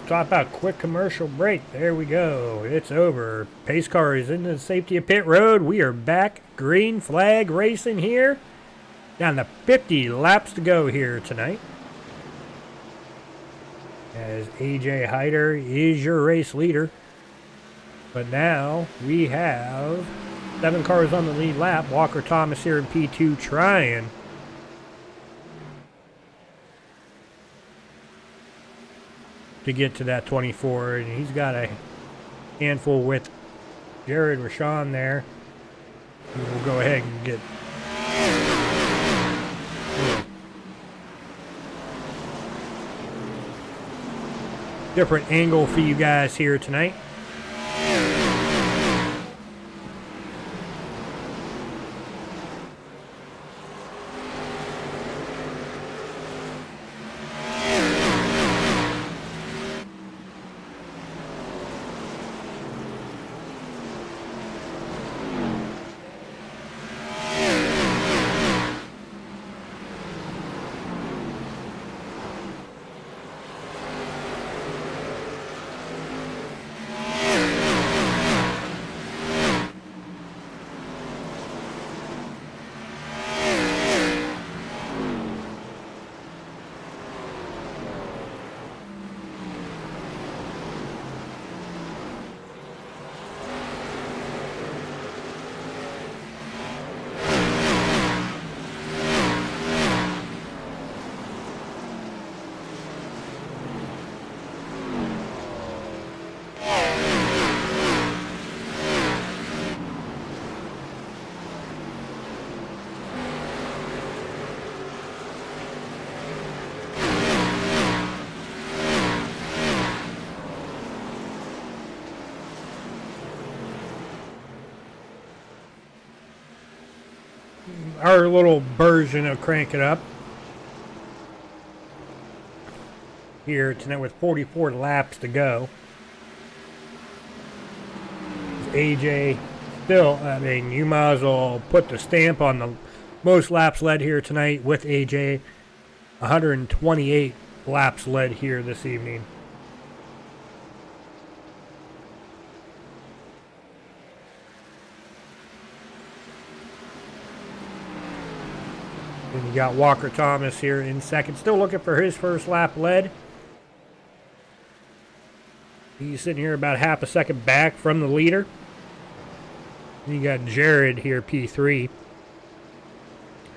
S1: talk about quick commercial break. There we go. It's over. Pace car is in the safety of pit road. We are back. Green flag racing here. Down to 50 laps to go here tonight. As AJ Heider is your race leader. But now we have 7 cars on the lead lap. Walker Thomas here in P2 trying to get to that 24, and he's got a handful with Jared Wishon there. We'll go ahead and get different angle for you guys here tonight. Our little version of Crank It Up here tonight with 44 laps to go. AJ still, I mean, you might as well put the stamp on the most laps led here tonight with AJ. 128 laps led here this evening. And you got Walker Thomas here in second. Still looking for his first lap led. He's sitting here about half a second back from the leader. And you got Jared here, P3.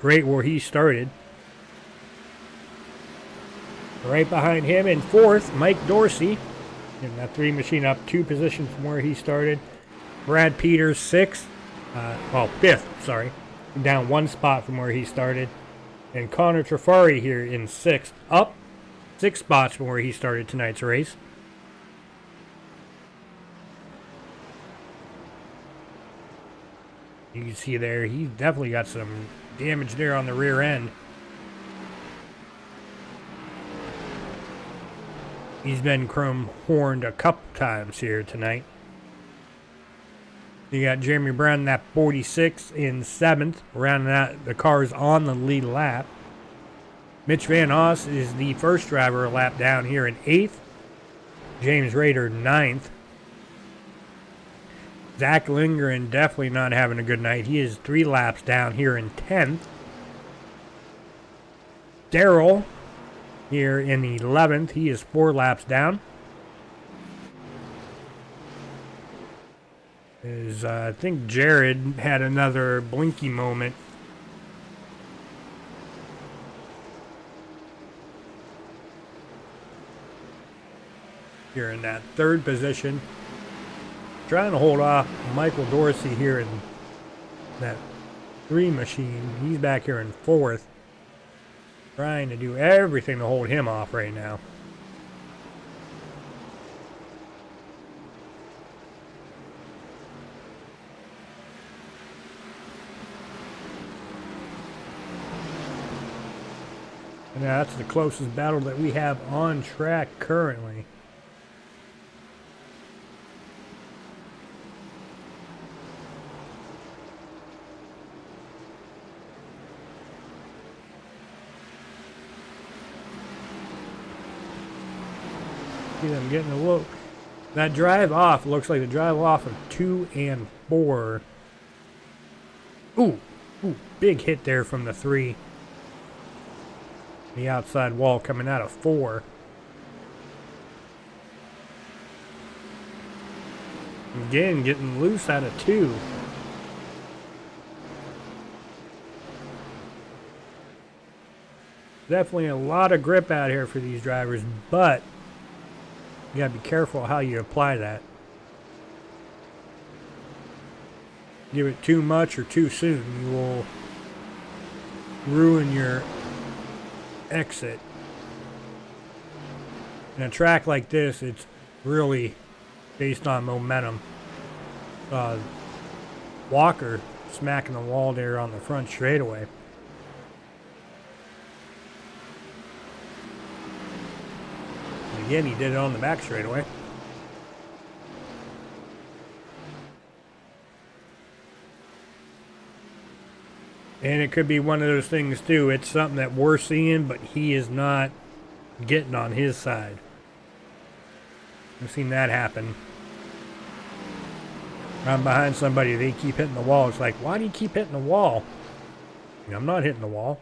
S1: Right where he started. Right behind him in fourth, Mike Dorsey. Getting that 3 machine up 2 positions from where he started. Brad Peters, fifth, sorry. Down 1 spot from where he started. And Connor Trifari here in 6th, up 6 spots from where he started tonight's race. You can see there, he's definitely got some damage there on the rear end. He's been chrome horned a couple times here tonight. You got Jeremy Brown, that 46 in 7th, rounding out the cars on the lead lap. Mitch Van Oss is the first driver a lap down here in 8th. James Rader, 9th. Zack Lindgren definitely not having a good night. He is 3 laps down here in 10th. Darrell here in 11th. He is 4 laps down. I think Jared had another blinky moment. Here in that 3rd position. Trying to hold off Michael Dorsey here in that 3 machine. He's back here in 4th. Trying to do everything to hold him off right now. And that's the closest battle that we have on track currently. See them getting a look. That drive off looks like the drive off of 2 and 4. Ooh, big hit there from the 3. The outside wall coming out of 4. Again, getting loose out of 2. Definitely a lot of grip out here for these drivers, but you gotta be careful how you apply that. Give it too much or too soon, you will ruin your exit. In a track like this, it's really based on momentum. Walker smacking the wall there on the front straightaway. And again, he did it on the back straightaway. And it could be one of those things too. It's something that we're seeing, but he is not getting on his side. I've seen that happen. I'm behind somebody, they keep hitting the wall. It's like, why do you keep hitting the wall? I'm not hitting the wall.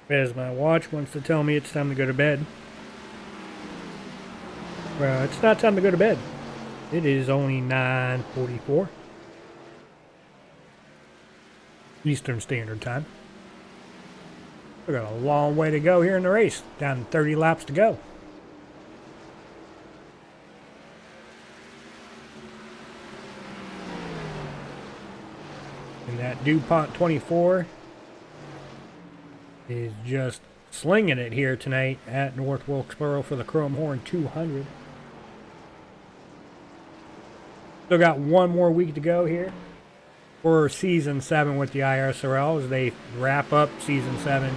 S1: As my watch wants to tell me it's time to go to bed. Well, it's not time to go to bed. It is only 9:44 Eastern Standard Time. We've got a long way to go here in the race. Down to 30 laps to go. And that DuPont 24 is just slinging it here tonight at North Wilkesboro for the Chrome Horn 200. Still got one more week to go here for Season 7 with the ISRL as they wrap up Season 7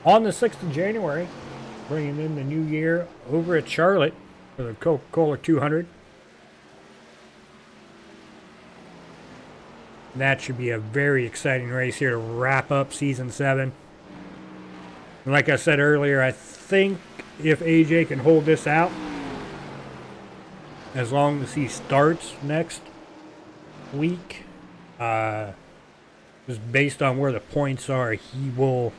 S1: on the 6th of January, bringing in the new year over at Charlotte for the Coca-Cola 200. That should be a very exciting race here to wrap up Season 7. And like I said earlier, I think if AJ can hold this out, as long as he starts next week, just based on where the points are, he will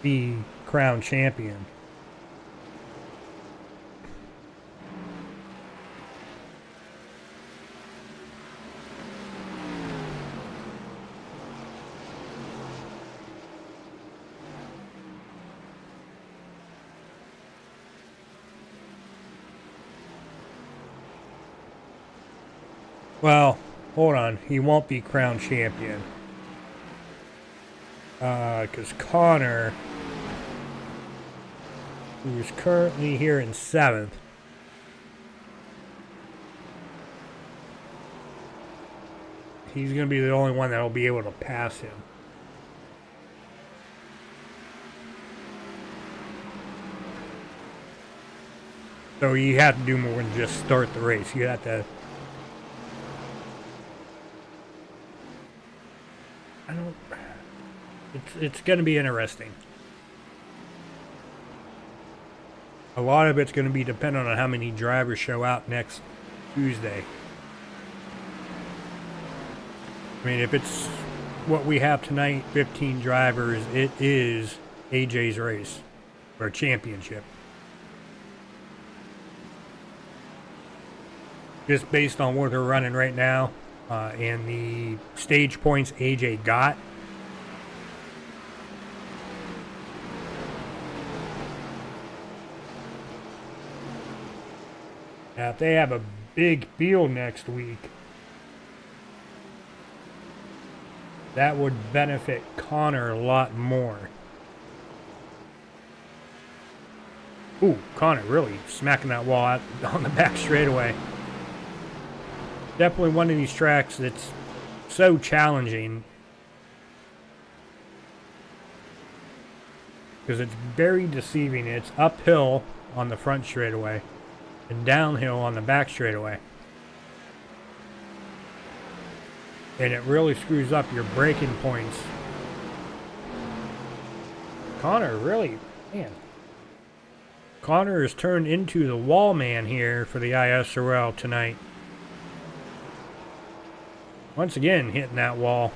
S1: be crowned champion. Well, hold on. He won't be crowned champion. Because Connor, who is currently here in 7th, he's going to be the only one that will be able to pass him. So you have to do more than just start the race. You have to... It's going to be interesting. A lot of it's going to be dependent on how many drivers show out next Tuesday. I mean, if it's what we have tonight, 15 drivers, it is AJ's race, or championship. Just based on where they're running right now, and the stage points AJ got. Now, if they have a big field next week, that would benefit Connor a lot more. Ooh, Connor really smacking that wall out on the back straightaway. Definitely one of these tracks that's so challenging because it's very deceiving. It's uphill on the front straightaway and downhill on the back straightaway. and it really screws up your braking points. Connor really, man. Connor has turned into the wall man here for the ISRL tonight. Once again, hitting that wall.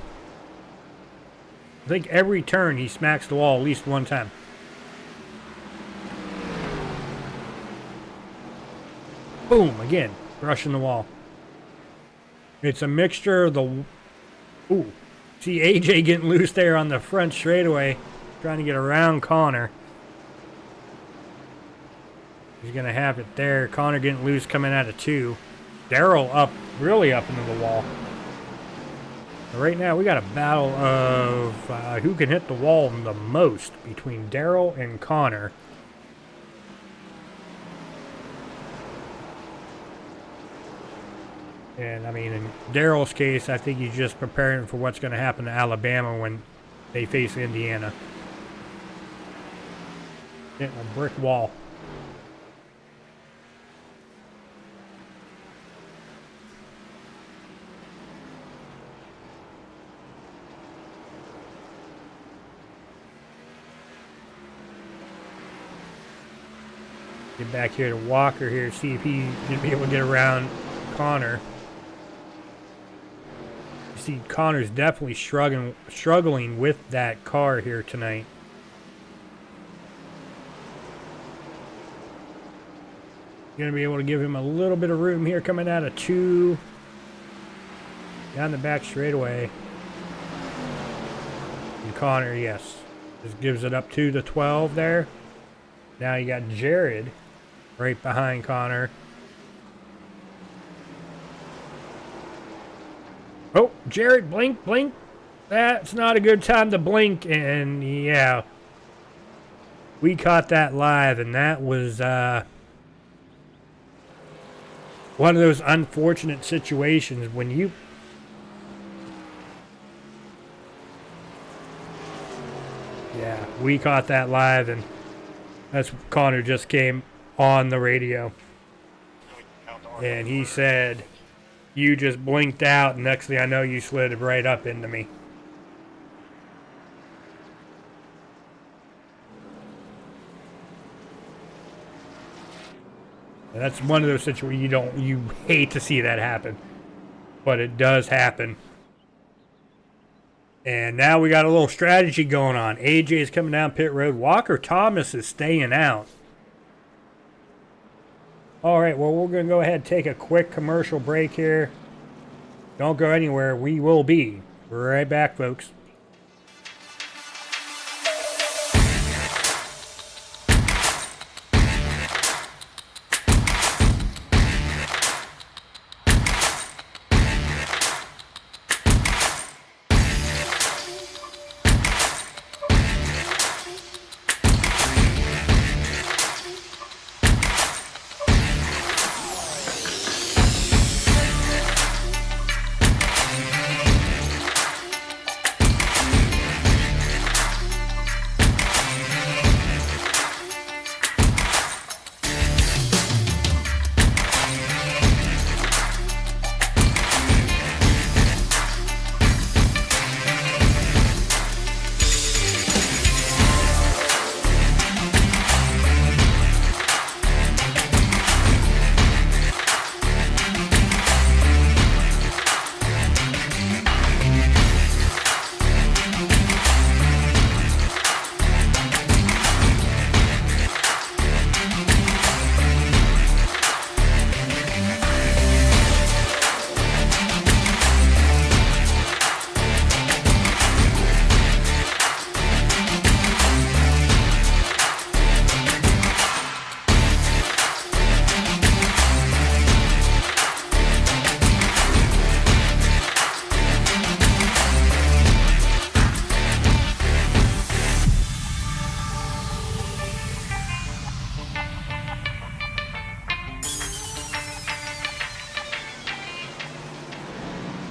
S1: I think every turn he smacks the wall at least one time. Boom, again, brushing the wall. It's a mixture of the... Ooh, see AJ getting loose there on the front straightaway, trying to get around Connor. He's going to have it there. Connor getting loose coming out of 2. Daryl up, really up into the wall. But right now we got a battle of who can hit the wall the most between Daryl and Connor. And I mean, in Daryl's case, I think he's just preparing for what's going to happen to Alabama when they face Indiana. Hitting a brick wall. Get back here to Walker here, see if he's going to be able to get around Connor. You see, Connor's definitely struggling with that car here tonight. Going to be able to give him a little bit of room here coming out of 2. Down the back straightaway. And Connor, yes, just gives it up to the 12 there. Now you got Jared right behind Connor. Oh, Jared, blink, blink. That's not a good time to blink. And yeah, we caught that live, and that was one of those unfortunate situations when you... Yeah, we caught that live, and that's Connor just came on the radio. And he said, you just blinked out, and next thing I know, you slid right up into me. And that's one of those situations you hate to see that happen. But it does happen. And now we got a little strategy going on. AJ is coming down pit road. Walker Thomas is staying out. All right, well, we're going to go ahead and take a quick commercial break here. Don't go anywhere. We will be right back, folks.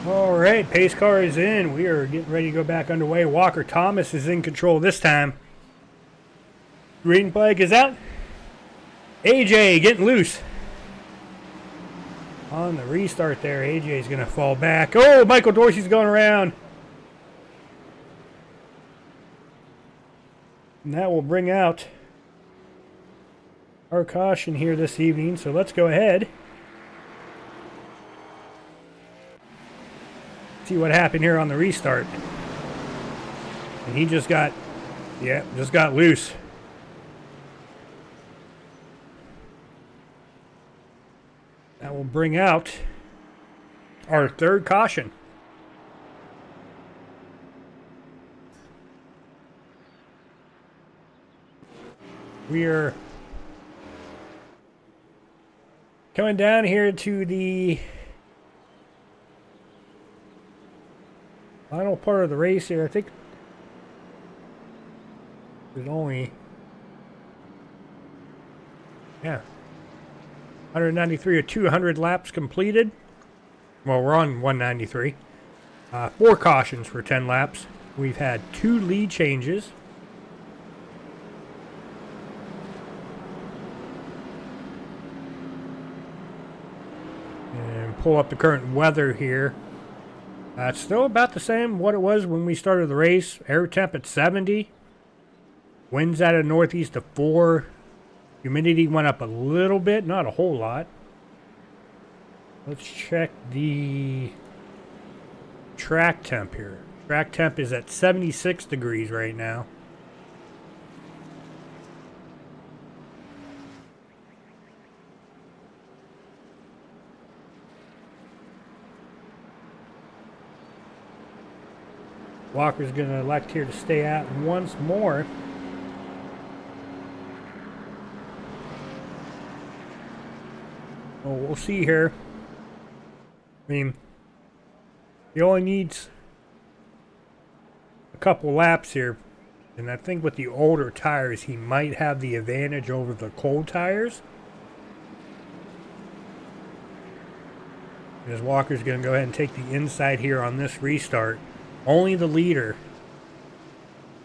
S1: All right, pace car is in. We are getting ready to go back underway. Walker Thomas is in control this time. Green flag is out. AJ getting loose. On the restart there, AJ's going to fall back. Oh, Michael Dorsey's going around. And that will bring out our caution here this evening. So let's go ahead. See what happened here on the restart. And he just got, just got loose. That will bring out our third caution. We are coming down here to the final part of the race here. I think there's only, 193 or 200 laps completed. Well, we're on 193. 4 cautions for 10 laps. We've had 2 lead changes. And pull up the current weather here. It's still about the same what it was when we started the race. Air temp at 70. Winds out of northeast of 4. Humidity went up a little bit, not a whole lot. Let's check the track temp here. Track temp is at 76 degrees right now. Walker's going to elect here to stay out once more. Well, we'll see here. I mean, he only needs a couple laps here. And I think with the older tires, he might have the advantage over the cold tires. Because Walker's going to go ahead and take the inside here on this restart. Only the leader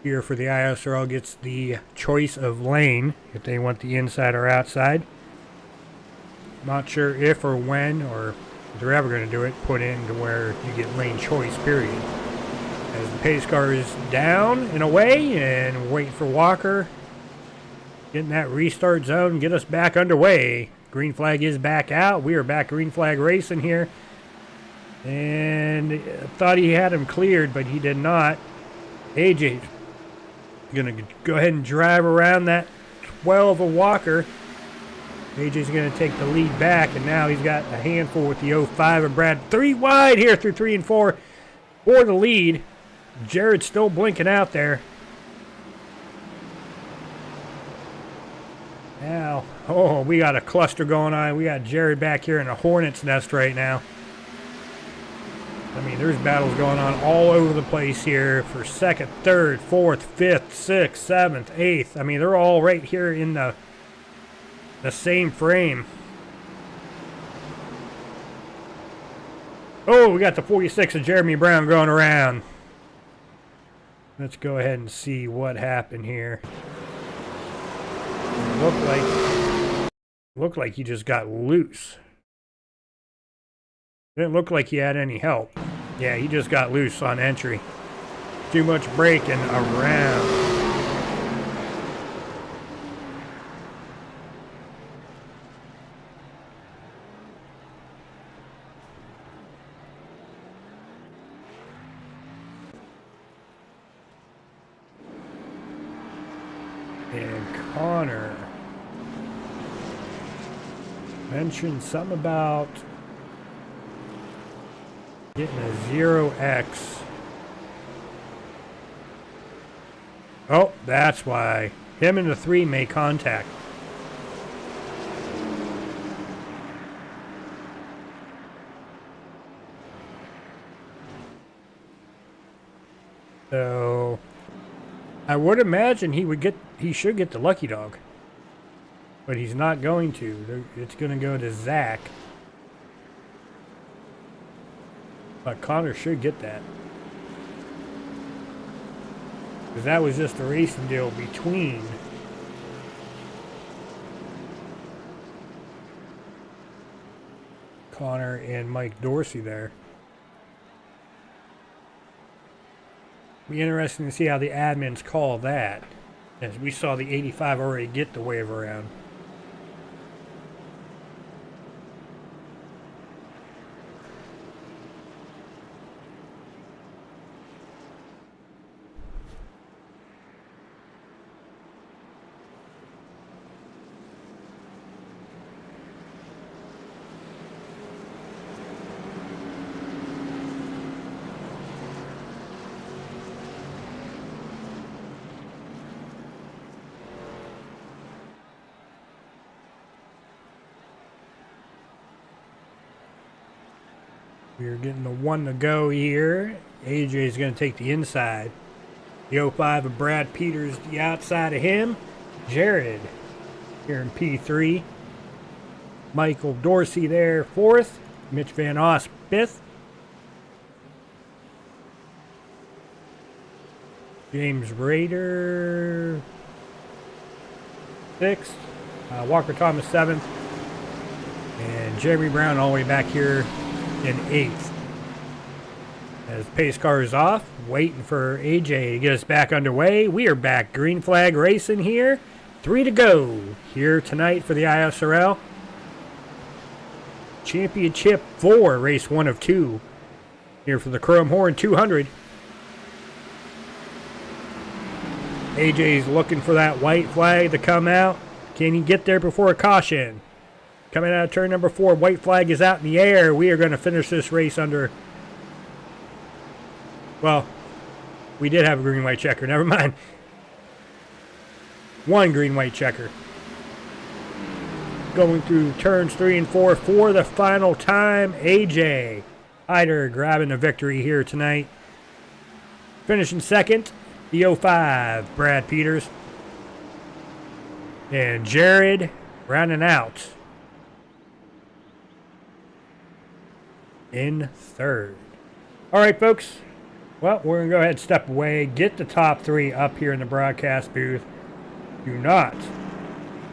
S1: here for the ISRL gets the choice of lane if they want the inside or outside. Not sure if or when or if they're ever going to do it, put in to where you get lane choice, period. As the pace car is down and away and waiting for Walker. Getting that restart zone, get us back underway. Green flag is back out. We are back green flag racing here. And I thought he had him cleared, but he did not. AJ's going to go ahead and drive around that 12 of Walker. AJ's going to take the lead back, and now he's got a handful with the 05 of Brad. 3 wide here through 3 and 4 for the lead. Jared's still blinking out there. Now, oh, we got a cluster going on. We got Jared back here in a hornet's nest right now. I mean, there's battles going on all over the place here for 2nd, 3rd, 4th, 5th, 6th, 7th, 8th. I mean, they're all right here in the same frame. Oh, we got the 46 of Jeremy Brown going around. Let's go ahead and see what happened here. Looked like he just got loose. Didn't look like he had any help. Yeah, he just got loose on entry. Too much braking around. And Connor mentioned something about getting a 0x. Oh, that's why. Him and the 3 may contact. So I would imagine he should get the lucky dog. But he's not going to. It's going to go to Zack. But Connor should get that. Because that was just a racing deal between Connor and Mike Dorsey there. Be interesting to see how the admins call that, as we saw the 85 already get the wave around. We're getting the one to go here. AJ is going to take the inside. The 05 of Brad Peters, the outside of him. Jared here in P3. Michael Dorsey there, 4th. Mitch Van Oss, 5th. James Rader, 6th. Walker Thomas, 7th. And Jeremy Brown all the way back here in 8th. As pace car is off, waiting for AJ to get us back underway. We are back green flag racing here. 3 to go here tonight for the ISRL. Championship 4, race 1 of 2. Here for the Chrome Horn 200. AJ's looking for that white flag to come out. Can he get there before a caution? Coming out of turn number 4, white flag is out in the air. We are going to finish this race under... Well, we did have a green-white checker. Never mind. 1 green-white checker. Going through turns 3 and 4 for the final time. AJ Heider grabbing the victory here tonight. Finishing second, the 05, Brad Peters. And Jared rounding out in 3rd. All right, folks. Well, we're going to go ahead and step away, get the top 3 up here in the broadcast booth. Do not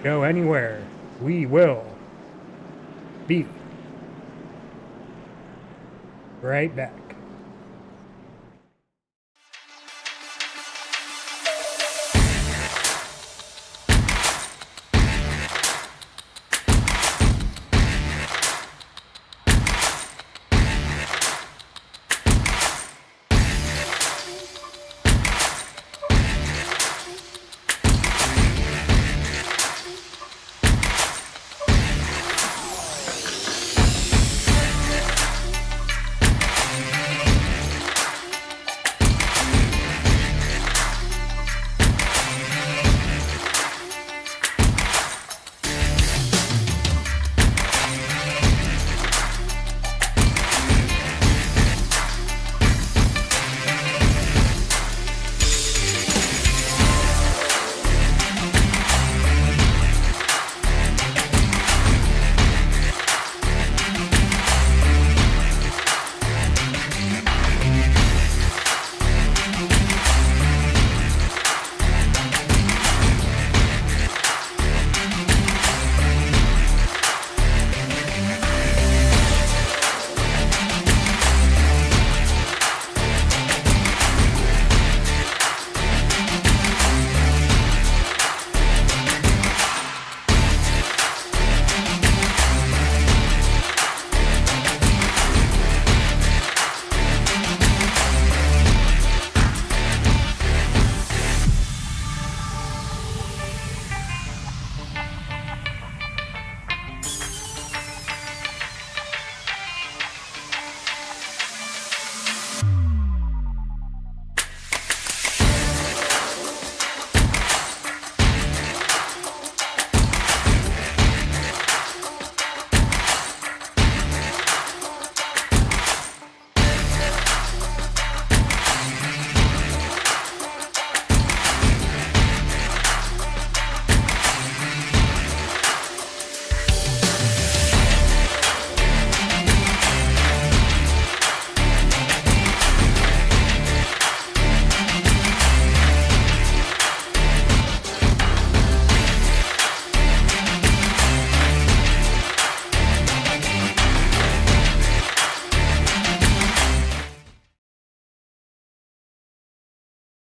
S1: go anywhere. We will be right back.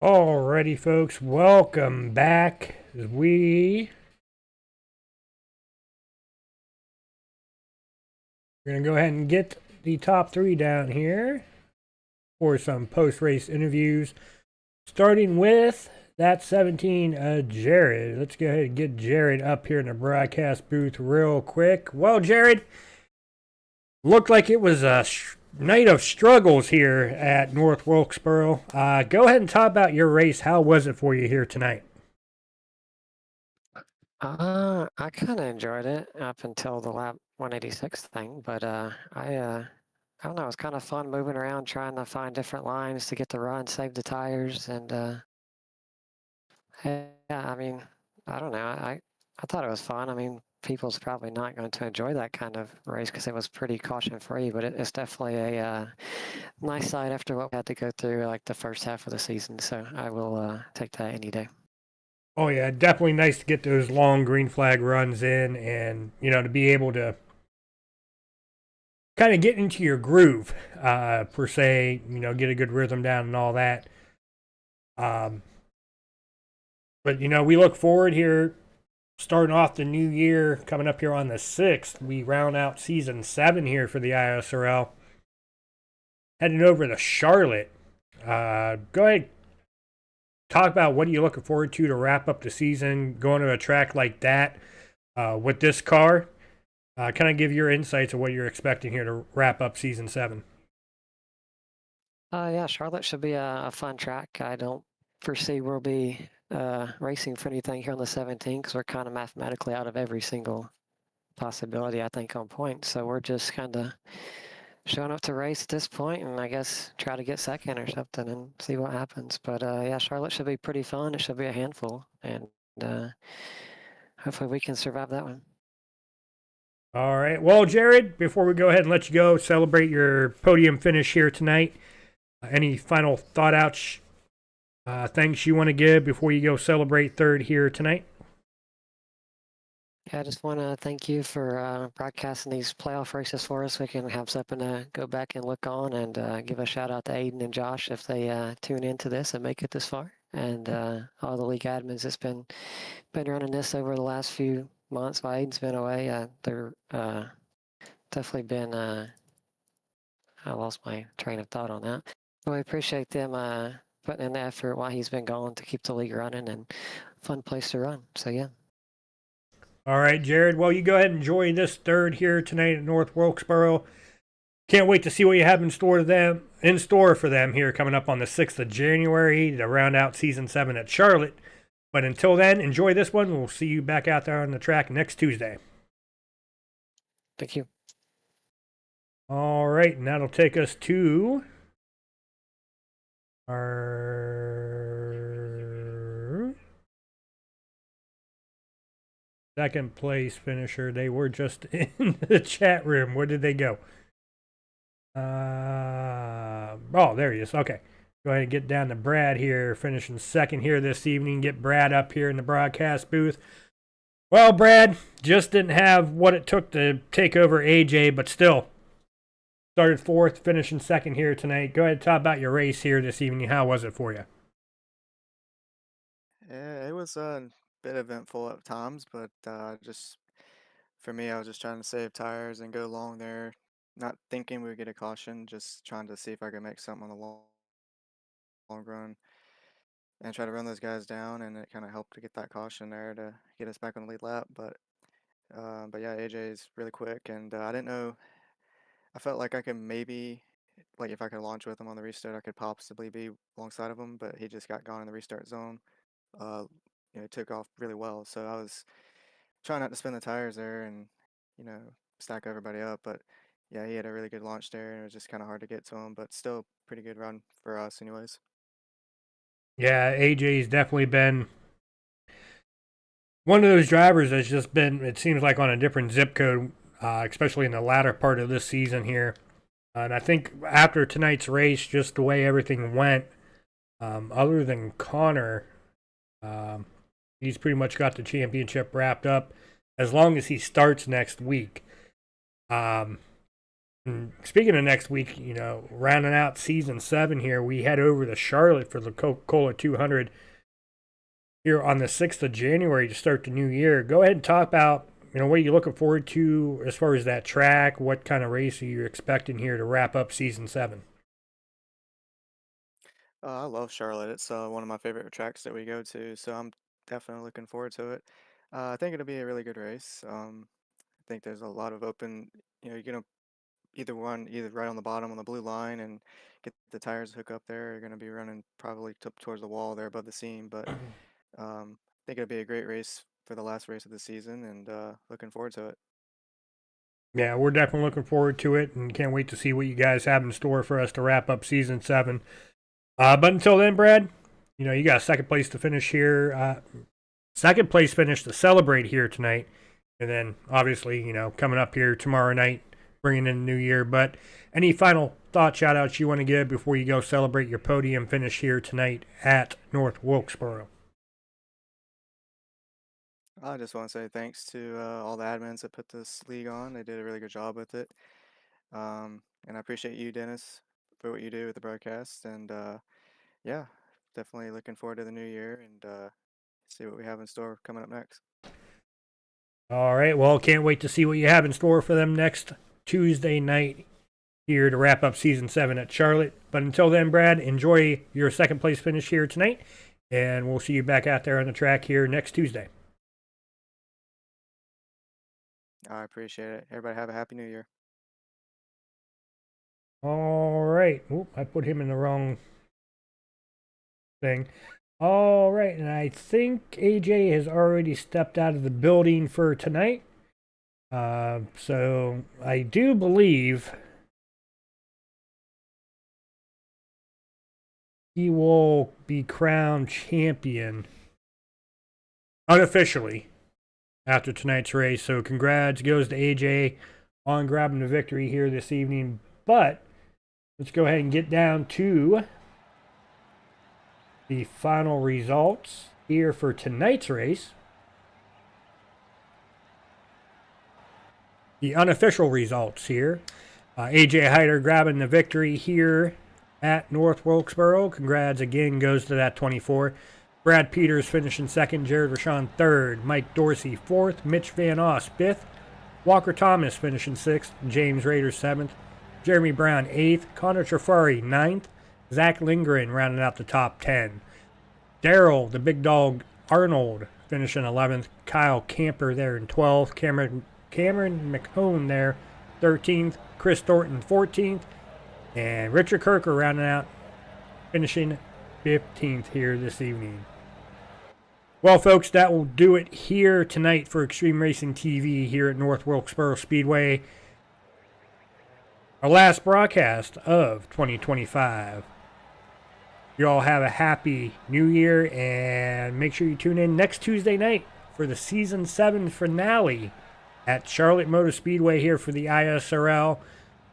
S1: Alrighty, folks, welcome back. We're going to go ahead and get the top three down here for some post-race interviews, starting with that 17, Jared. Let's go ahead and get Jared up here in the broadcast booth real quick. Well, Jared, looked like it was a night of struggles here at North Wilkesboro. Go ahead and talk about your race. How was it for you here tonight?
S3: I kind of enjoyed it up until the lap 186 thing, but I don't know, it was kind of fun moving around trying to find different lines to get the run, save the tires, and yeah, I mean, I don't know, I thought it was fun. I mean, people's probably not going to enjoy that kind of race because it was pretty caution free, but it's definitely a nice side after what we had to go through like the first half of the season. So I will take that any day.
S1: Oh yeah, definitely nice to get those long green flag runs in, and to be able to kind of get into your groove, per se. Get a good rhythm down and all that. But we look forward here, starting off the new year, coming up here on the 6th. We round out season 7 here for the ISRL. Heading over to Charlotte. Go ahead. Talk about what are you looking forward to wrap up the season, going to a track like that with this car. Kind of give your insights of what you're expecting here to wrap up season 7.
S3: Yeah, Charlotte should be a fun track. I don't foresee we'll be racing for anything here on the 17th because we're kind of mathematically out of every single possibility, I think, on points. So we're just kind of showing up to race at this point and I guess try to get second or something and see what happens. But yeah, Charlotte should be pretty fun. It should be a handful, and hopefully we can survive that one.
S1: All right. Well, Jared, before we go ahead and let you go, celebrate your podium finish here tonight. Any final thought outs, thanks you want to give before you go celebrate third here tonight?
S3: Yeah, I just want to thank you for broadcasting these playoff races for us. We can have something to go back and look on, and give a shout out to Aiden and Josh if they tune into this and make it this far. And all the league admins that's been running this over the last few months while Aiden's been away. They're definitely been. I lost my train of thought on that. But we appreciate them putting in the effort while he's been gone to keep the league running, and fun place to run. So yeah.
S1: All right, Jared. Well, you go ahead and enjoy this third here tonight at North Wilkesboro. Can't wait to see what you have in store for them here coming up on the 6th of January to round out season 7 at Charlotte. But until then, enjoy this one. We'll see you back out there on the track next Tuesday.
S3: Thank you.
S1: All right, and that'll take us to our second place finisher. They were just in the chat room. Where did they go? Oh, there he is. Okay. Go ahead and get down to Brad here, finishing second here this evening. Get Brad up here in the broadcast booth. Well, Brad, just didn't have what it took to take over AJ, but still started fourth, finishing second here tonight. Go ahead and talk about your race here this evening. How was it for you?
S4: Yeah, it was a bit eventful at times, but just for me, I was just trying to save tires and go long there, not thinking we would get a caution, just trying to see if I could make something on the long run and try to run those guys down, and it kind of helped to get that caution there to get us back on the lead lap. But yeah, AJ is really quick, and I didn't know. I felt like I could maybe, like if I could launch with him on the restart, I could possibly be alongside of him, but he just got gone in the restart zone. Took off really well. So I was trying not to spin the tires there and, stack everybody up. But yeah, he had a really good launch there, and it was just kind of hard to get to him, but still pretty good run for us anyways.
S1: Yeah, AJ's definitely been one of those drivers that's just been, it seems like, on a different zip code, especially in the latter part of this season here. And I think after tonight's race, just the way everything went, other than Connor, he's pretty much got the championship wrapped up as long as he starts next week. And And speaking of next week, rounding out season 7 here, we head over to Charlotte for the Coca-Cola 200 here on the 6th of January to start the new year. Go ahead and talk about, what are you looking forward to as far as that track? What kind of race are you expecting here to wrap up season 7?
S4: I love Charlotte. It's one of my favorite tracks that we go to, so I'm definitely looking forward to it. I think it'll be a really good race. I think there's a lot of open, you're gonna either right on the bottom on the blue line and get the tires hook up there. You're gonna be running probably towards the wall there above the seam, but I think it'll be a great race for the last race of the season, and looking forward to it.
S1: Yeah, we're definitely looking forward to it and can't wait to see what you guys have in store for us to wrap up season 7. But until then, Brad, you got a second place to finish here. Second place finish to celebrate here tonight. And then, obviously, coming up here tomorrow night, bringing in the new year. But any final thought, shout-outs you want to give before you go celebrate your podium finish here tonight at North Wilkesboro?
S4: I just want to say thanks to all the admins that put this league on. They did a really good job with it. And I appreciate you, Dennis, for what you do with the broadcast. And yeah, definitely looking forward to the new year and see what we have in store coming up next.
S1: All right, well, can't wait to see what you have in store for them next Tuesday night here to wrap up season 7 at Charlotte. But until then, Brad, enjoy your second place finish here tonight, and we'll see you back out there on the track here next Tuesday.
S4: I appreciate it. Everybody have a happy new year.
S1: All right. Oop, I put him in the wrong thing. All right, and I think AJ has already stepped out of the building for tonight. So I do believe he will be crowned champion unofficially after tonight's race. So congrats goes to AJ on grabbing the victory here this evening. But let's go ahead and get down to the final results here for tonight's race. The unofficial results here. AJ Heider grabbing the victory here at North Wilkesboro. Congrats again goes to that 24. Brad Peters finishing second. Jared Wishon third. Mike Dorsey fourth. Mitch Van Oss fifth. Walker Thomas finishing sixth. James Rader seventh. Jeremy Brown eighth. Connor Trifari ninth. Zack Lindgren rounding out the top 10. Daryl, the big dog Arnold, finishing 11th. Kyle Camper there in 12th. Cameron McHone there, 13th. Chris Thornton, 14th. And Richard Kirker rounding out, finishing 15th here this evening. Well, folks, that will do it here tonight for Extreme Racing TV here at North Wilkesboro Speedway. Our last broadcast of 2025. You all have a happy new year, and make sure you tune in next Tuesday night for the season 7 finale at Charlotte Motor Speedway here for the ISRL,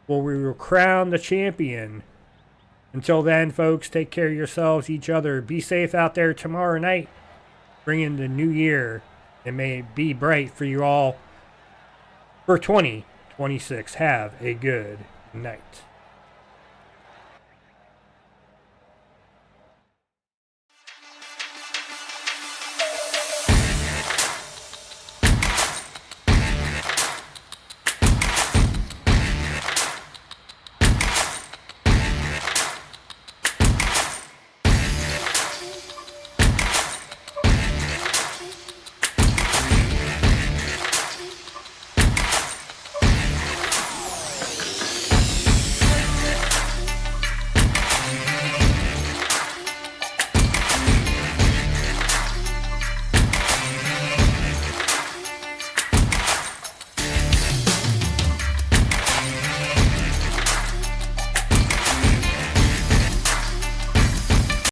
S1: where we will crown the champion. Until then, folks, take care of yourselves, each other. Be safe out there tomorrow night. Bring in the new year, and may it be bright for you all for 2026. Have a good night.